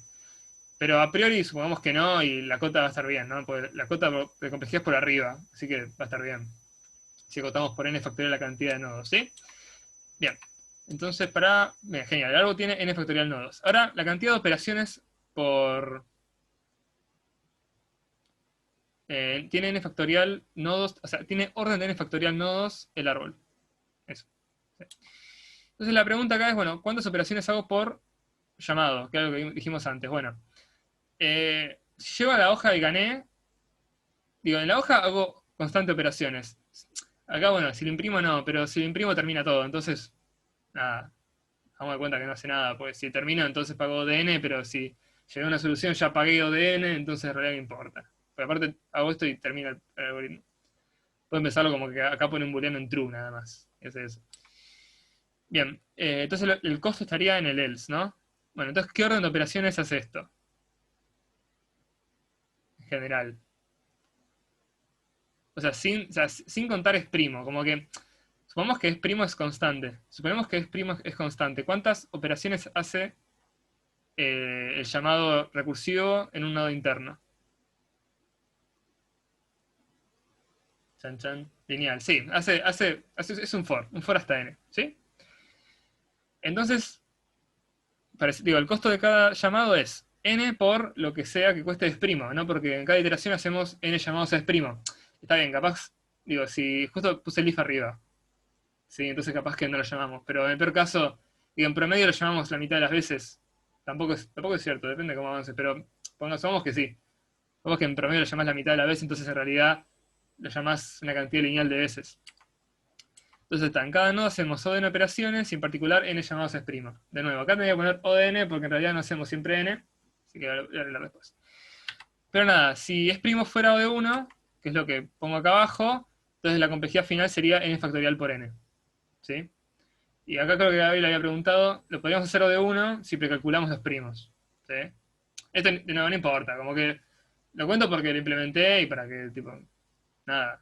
Pero a priori supongamos que no y la cota va a estar bien, ¿no? Porque la cota de complejidad es por arriba, así que va a estar bien. Si acotamos por n factorial la cantidad de nodos, ¿sí? Bien. Entonces, mira, genial, el árbol tiene n factorial nodos. Ahora, la cantidad de operaciones por... tiene n factorial nodos, o sea, tiene orden de n factorial nodos el árbol. Eso. Sí. Entonces la pregunta acá es, bueno, ¿cuántas operaciones hago por llamado? Que es algo que dijimos antes. Bueno, si llego a la hoja y gané, digo, en la hoja hago constante operaciones. Acá, bueno, si lo imprimo no, pero si lo imprimo termina todo. Entonces, nada, vamos de cuenta que no hace nada, porque si termino entonces pago ODN, pero si llegué a una solución ya pagué ODN, entonces en realidad me importa. Porque aparte hago esto y termina el algoritmo. Puedo empezarlo como que acá pone un booleano en true nada más. Y hace eso. Bien, entonces el costo estaría en el else, ¿no? Bueno, entonces, ¿qué orden de operaciones hace esto? En general. O sea, sin contar es primo, como que supongamos que es primo es constante. Suponemos que es primo es constante. ¿Cuántas operaciones hace el llamado recursivo en un nodo interno? Chan, chan. Lineal, sí, es un for hasta n, ¿sí? Entonces, digo, el costo de cada llamado es n por lo que sea que cueste es primo, ¿no? Porque en cada iteración hacemos n llamados a es primo. Está bien, capaz, digo, si justo puse el if arriba, ¿sí? Entonces capaz que no lo llamamos. Pero en el peor caso, digo, en promedio lo llamamos la mitad de las veces. Tampoco es cierto, depende de cómo avances, pero supongamos que sí. Supongamos que en promedio lo llamás la mitad de las veces, entonces en realidad lo llamás una cantidad lineal de veces. Entonces está, en cada nodo hacemos ODN operaciones y en particular n llamados es primo. De nuevo, acá te voy a poner ODN porque en realidad no hacemos siempre n, así que voy a arreglar después. Pero nada, si es primo fuera O de 1, que es lo que pongo acá abajo, entonces la complejidad final sería n factorial por n. ¿Sí? Y acá creo que Gaby le había preguntado, lo podríamos hacer O de 1 si precalculamos los primos. ¿Sí? Esto de nuevo no importa, como que lo cuento porque lo implementé y para que, tipo, nada,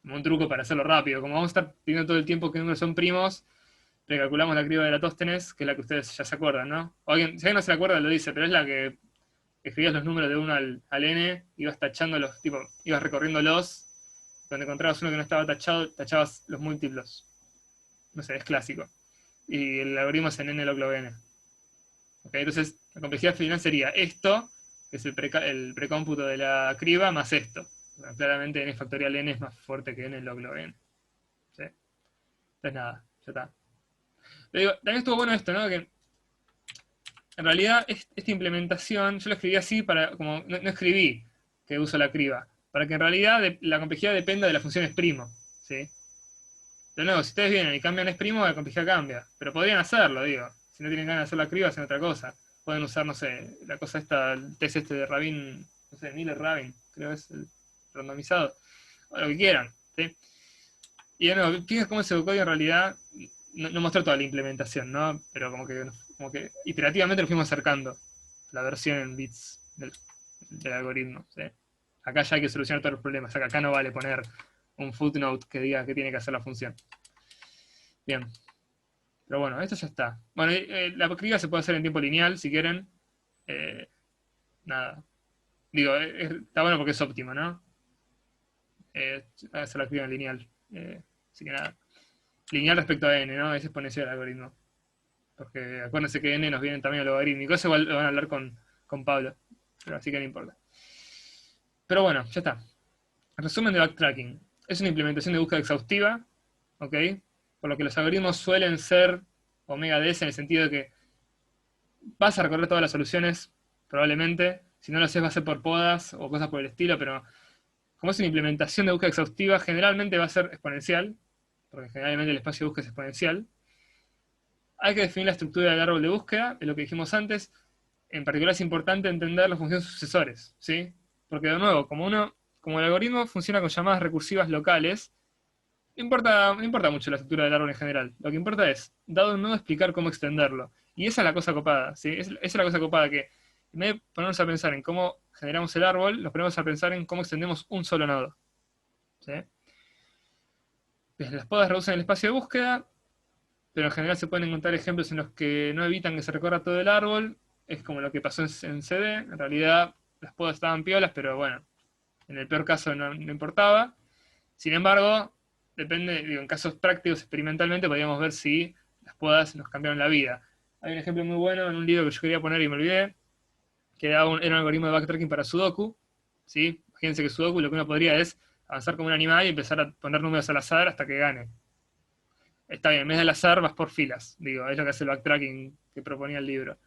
como un truco para hacerlo rápido. Como vamos a estar pidiendo todo el tiempo qué números son primos, precalculamos la criba de Eratóstenes, que es la que ustedes ya se acuerdan, ¿no? O alguien, si alguien no se acuerda lo dice, pero es la que escribías los números de 1 al n, ibas tachando los, tipo, ibas recorriéndolos, cuando encontrabas uno que no estaba tachado, tachabas los múltiplos. No sé, es clásico. Y el algoritmo es en n log n. ¿Okay? Entonces, la complejidad final sería esto, que es el precómputo de la criba, más esto. Bueno, claramente n factorial n es más fuerte que n log n. ¿Sí? Entonces nada, ya está. Pero digo, también estuvo bueno esto, ¿no? Que en realidad esta implementación, yo lo escribí así para, como no escribí que uso la criba, para que en realidad la complejidad dependa de la función es primo. ¿Sí? De nuevo, si ustedes vienen y cambian es primo, la complejidad cambia. Pero podrían hacerlo, digo. Si no tienen ganas de hacer la criba, hacen otra cosa. Pueden usar, no sé, la cosa esta, el test este de Rabin, no sé, Miller Rabin, creo que es el randomizado. O lo que quieran, ¿sí? Y de nuevo, fíjense cómo ese código en realidad, no mostró toda la implementación, ¿no? Pero como que iterativamente lo fuimos acercando. La versión en bits del algoritmo, ¿sí? Acá ya hay que solucionar todos los problemas. Acá no vale poner un footnote que diga que tiene que hacer la función. Bien. Pero bueno, esto ya está. Bueno, la criba se puede hacer en tiempo lineal, si quieren. Nada. Digo, está bueno porque es óptimo, ¿no? Hacer la criba en lineal. Así que nada. Lineal respecto a n, ¿no? Es exponencial el algoritmo. Porque acuérdense que n nos viene también a logarítmico. Eso igual lo van a hablar con con Pablo, pero así que no importa. Pero bueno, ya está. Resumen de backtracking. Es una implementación de búsqueda exhaustiva, ¿ok? Por lo que los algoritmos suelen ser omega de S en el sentido de que vas a recorrer todas las soluciones, probablemente. Si no lo haces va a ser por podas o cosas por el estilo, pero como es una implementación de búsqueda exhaustiva, generalmente va a ser exponencial, porque generalmente el espacio de búsqueda es exponencial. Hay que definir la estructura del árbol de búsqueda, es lo que dijimos antes. En particular es importante entender las funciones sucesores, ¿sí? Porque de nuevo, como el algoritmo funciona con llamadas recursivas locales, no importa mucho la estructura del árbol en general. Lo que importa es, dado un nodo, explicar cómo extenderlo. Y esa es la cosa copada, ¿sí? Esa es la cosa copada, que en vez de ponernos a pensar en cómo generamos el árbol, nos ponemos a pensar en cómo extendemos un solo nodo, ¿sí? Las podas reducen el espacio de búsqueda, pero en general se pueden encontrar ejemplos en los que no evitan que se recorra todo el árbol. Es como lo que pasó en CD. En realidad las podas estaban piolas, pero bueno, en el peor caso no importaba. Sin embargo, depende, digo, en casos prácticos, experimentalmente, podríamos ver si las podas nos cambiaron la vida. Hay un ejemplo muy bueno en un libro que yo quería poner y me olvidé, que era un algoritmo de backtracking para Sudoku, ¿sí? Fíjense que Sudoku lo que uno podría es avanzar como un animal y empezar a poner números al azar hasta que gane. Está bien, en vez del azar vas por filas, digo, es lo que hace el backtracking que proponía el libro.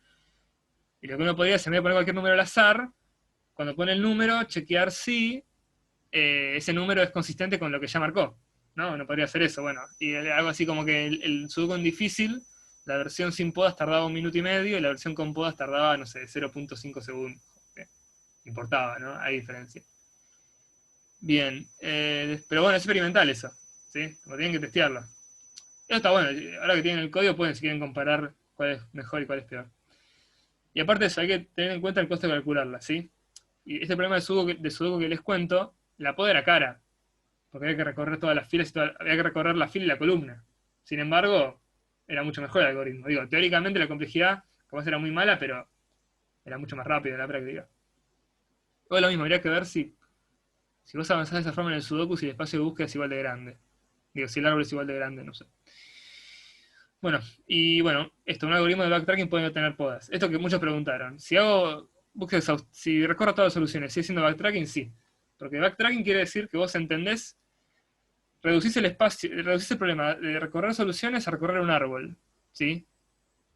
Y lo que uno podría hacer, en vez de poner cualquier número al azar, cuando pone el número, chequear si ese número es consistente con lo que ya marcó. No podría hacer eso, bueno. Y algo así como que el Sudoku en difícil, la versión sin podas tardaba 1 minuto y medio, y la versión con podas tardaba, no sé, 0,5 segundos. Importaba, ¿no? Hay diferencia. Bien, pero bueno, es experimental eso, ¿sí? Como tienen que testearlo. Eso está bueno, ahora que tienen el código pueden, si quieren, comparar cuál es mejor y cuál es peor. Y aparte de eso, hay que tener en cuenta el costo de calcularla, ¿sí? Y este problema de Sudoku que les cuento, la poda era cara, porque había que recorrer todas las filas, había que recorrer la fila y la columna. Sin embargo, era mucho mejor el algoritmo. Digo, teóricamente la complejidad capaz era muy mala, pero era mucho más rápido en la práctica. O lo mismo, habría que ver si vos avanzás de esa forma en el Sudoku, si el espacio de búsqueda es igual de grande. Digo, si el árbol es igual de grande, no sé. Bueno, un algoritmo de backtracking puede no tener podas. Esto que muchos preguntaron. Si hago búsqueda si recorro todas las soluciones, ¿sigue siendo backtracking? Sí. Porque backtracking quiere decir que vos entendés, reducís el espacio, reducís el problema de recorrer soluciones a recorrer un árbol. ¿Sí?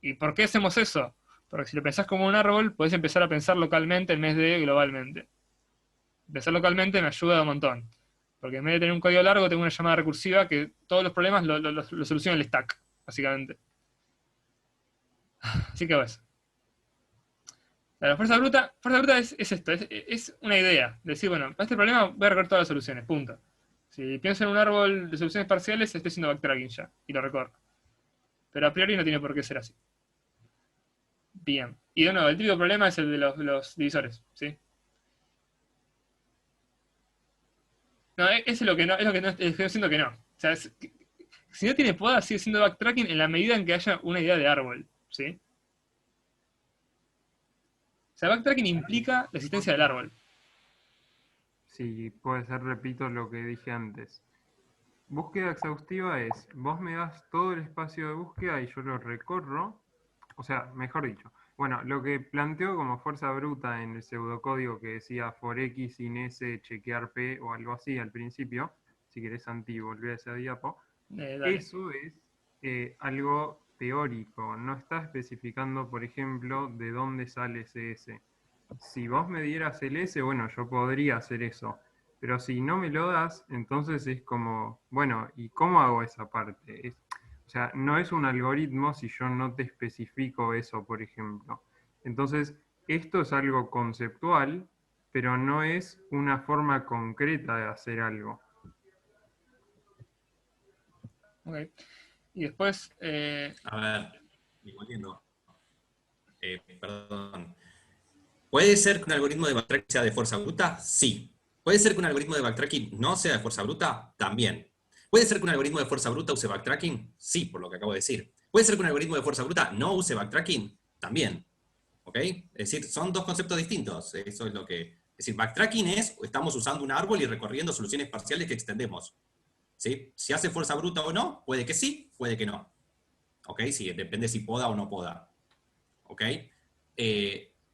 ¿Y por qué hacemos eso? Porque si lo pensás como un árbol, podés empezar a pensar localmente en vez de globalmente. Pensar localmente me ayuda un montón. Porque en vez de tener un código largo, tengo una llamada recursiva que todos los problemas lo soluciona el stack, básicamente. Así que eso. La fuerza bruta es esto, es una idea. Decir, bueno, para este problema voy a recorrer todas las soluciones, punto. Si pienso en un árbol de soluciones parciales, estoy haciendo backtracking ya, y lo recorro. Pero a priori no tiene por qué ser así. Bien. Y de nuevo, el típico problema es el de los divisores, ¿sí? No, es lo que no, yo siento que no. O sea, si no tiene poda, sigue siendo backtracking en la medida en que haya una idea de árbol, ¿sí? O sea, backtracking implica la existencia del árbol. Sí, puede ser, repito lo que dije antes. Búsqueda exhaustiva es, vos me das todo el espacio de búsqueda y yo lo recorro, o sea, mejor dicho, bueno, lo que planteo como fuerza bruta en el pseudocódigo que decía for x sin s chequear p o algo así al principio, si querés Santi, volví a esa diapo, Dale. eso es algo teórico, no está especificando, por ejemplo, de dónde sale ese s. Si vos me dieras el S, bueno, yo podría hacer eso. Pero si no me lo das, entonces es como, bueno, ¿y cómo hago esa parte? O sea, no es un algoritmo si yo no te especifico eso, por ejemplo. Entonces, esto es algo conceptual, pero no es una forma concreta de hacer algo. Ok. Y después, A ver, y volviendo. Perdón. ¿Puede ser que un algoritmo de backtracking sea de fuerza bruta? Sí. ¿Puede ser que un algoritmo de backtracking no sea de fuerza bruta? También. ¿Puede ser que un algoritmo de fuerza bruta use backtracking? Sí, por lo que acabo de decir. ¿Puede ser que un algoritmo de fuerza bruta no use backtracking? También. ¿Ok? Es decir, son dos conceptos distintos. Eso es lo que... Es decir, backtracking es, estamos usando un árbol y recorriendo soluciones parciales que extendemos. ¿Sí? Si hace fuerza bruta o no, puede que sí, puede que no. ¿Ok? Sí, depende si poda o no poda. ¿Ok?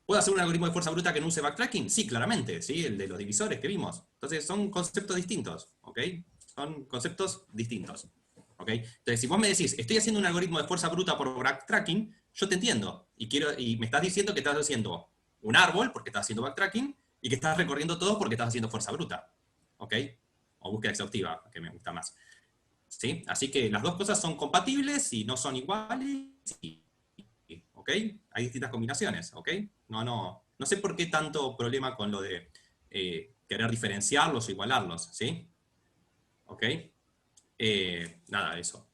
¿Puedo hacer un algoritmo de fuerza bruta que no use backtracking? Sí, claramente, ¿sí? El de los divisores que vimos. Entonces son conceptos distintos, ¿ok? Son conceptos distintos, ¿ok? Entonces, si vos me decís, estoy haciendo un algoritmo de fuerza bruta por backtracking, yo te entiendo. Y me estás diciendo que estás haciendo un árbol porque estás haciendo backtracking y que estás recorriendo todo porque estás haciendo fuerza bruta, ¿ok? O búsqueda exhaustiva, que me gusta más. ¿Sí? Así que las dos cosas son compatibles y no son iguales. ¿Ok? Hay distintas combinaciones, ¿ok? No sé por qué tanto problema con lo de querer diferenciarlos o igualarlos, ¿sí? ¿Ok? Nada, eso.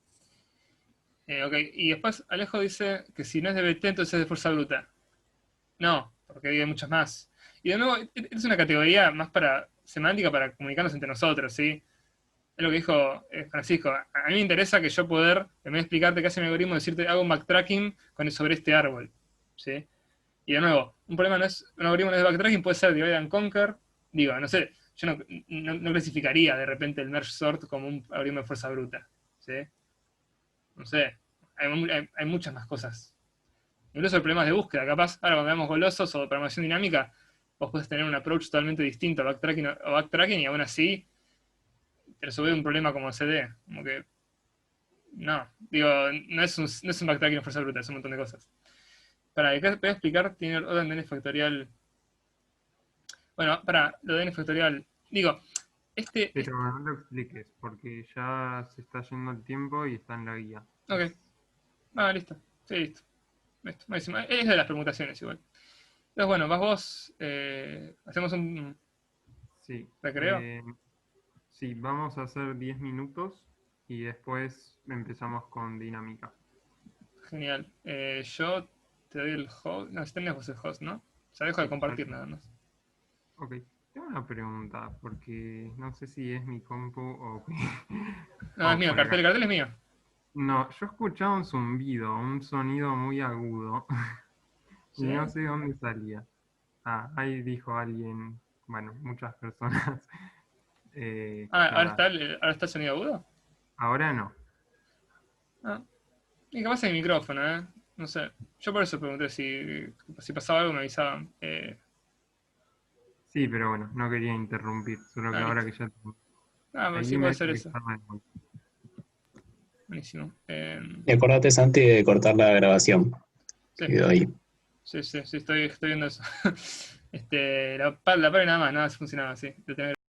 Ok, y después Alejo dice que si no es de BT, entonces es de fuerza bruta. No, porque hay muchas más. Y de nuevo, es una categoría más para semántica para comunicarnos entre nosotros, ¿sí? Es lo que dijo Francisco. A mí me interesa que yo poder, en vez de explicarte qué hace mi algoritmo, decirte hago un backtracking sobre este árbol, ¿sí? Y de nuevo, un problema no es, un algoritmo no es de backtracking, puede ser divide and conquer. Digo, no sé, yo no clasificaría de repente el merge sort como un algoritmo de fuerza bruta, ¿sí? No sé, hay muchas más cosas. Incluso problemas de búsqueda, capaz, ahora cuando veamos golosos o programación dinámica, vos podés tener un approach totalmente distinto a backtracking y aún así te resolver un problema como CD. Como que, no, digo, no es un backtracking de fuerza bruta, es un montón de cosas. Para, acá voy a explicar, tiene orden de n factorial. Bueno, para lo de n factorial, digo, Pero no lo expliques, porque ya se está yendo el tiempo y está en la guía. ok, listo, sí, listo. Listo, buenísimo. Es de las permutaciones igual. Entonces, bueno, vas vos, hacemos un Sí. recreo. Sí, vamos a hacer 10 minutos y después empezamos con dinámica. Genial. Yo te doy el host. No, si tenés vos el host, ¿no? O sea, dejo de Sí, compartir nada más. ok. Tengo una pregunta, porque no sé si es mi compu o, No, es o mío, por acá. el cartel es mío. No, yo escuchaba un zumbido, un sonido muy agudo, y ¿Sí? no sé dónde salía. Ah, ahí dijo alguien, bueno, muchas personas, Ahora nada, está el sonido agudo. ahora no. Ah, y capaz es mi micrófono, ¿eh? No sé. Yo por eso pregunté si pasaba algo me avisaban. Sí, pero bueno, no quería interrumpir, solo que ahora Listo. que ya... Pues Ahí sí me puede dice ser que eso. está mal. Buenísimo. Y acordate, Santi, de cortar la grabación. Sí, Quedó ahí. sí, estoy viendo eso. La par y nada más, nada, funcionaba así. Lo tenés que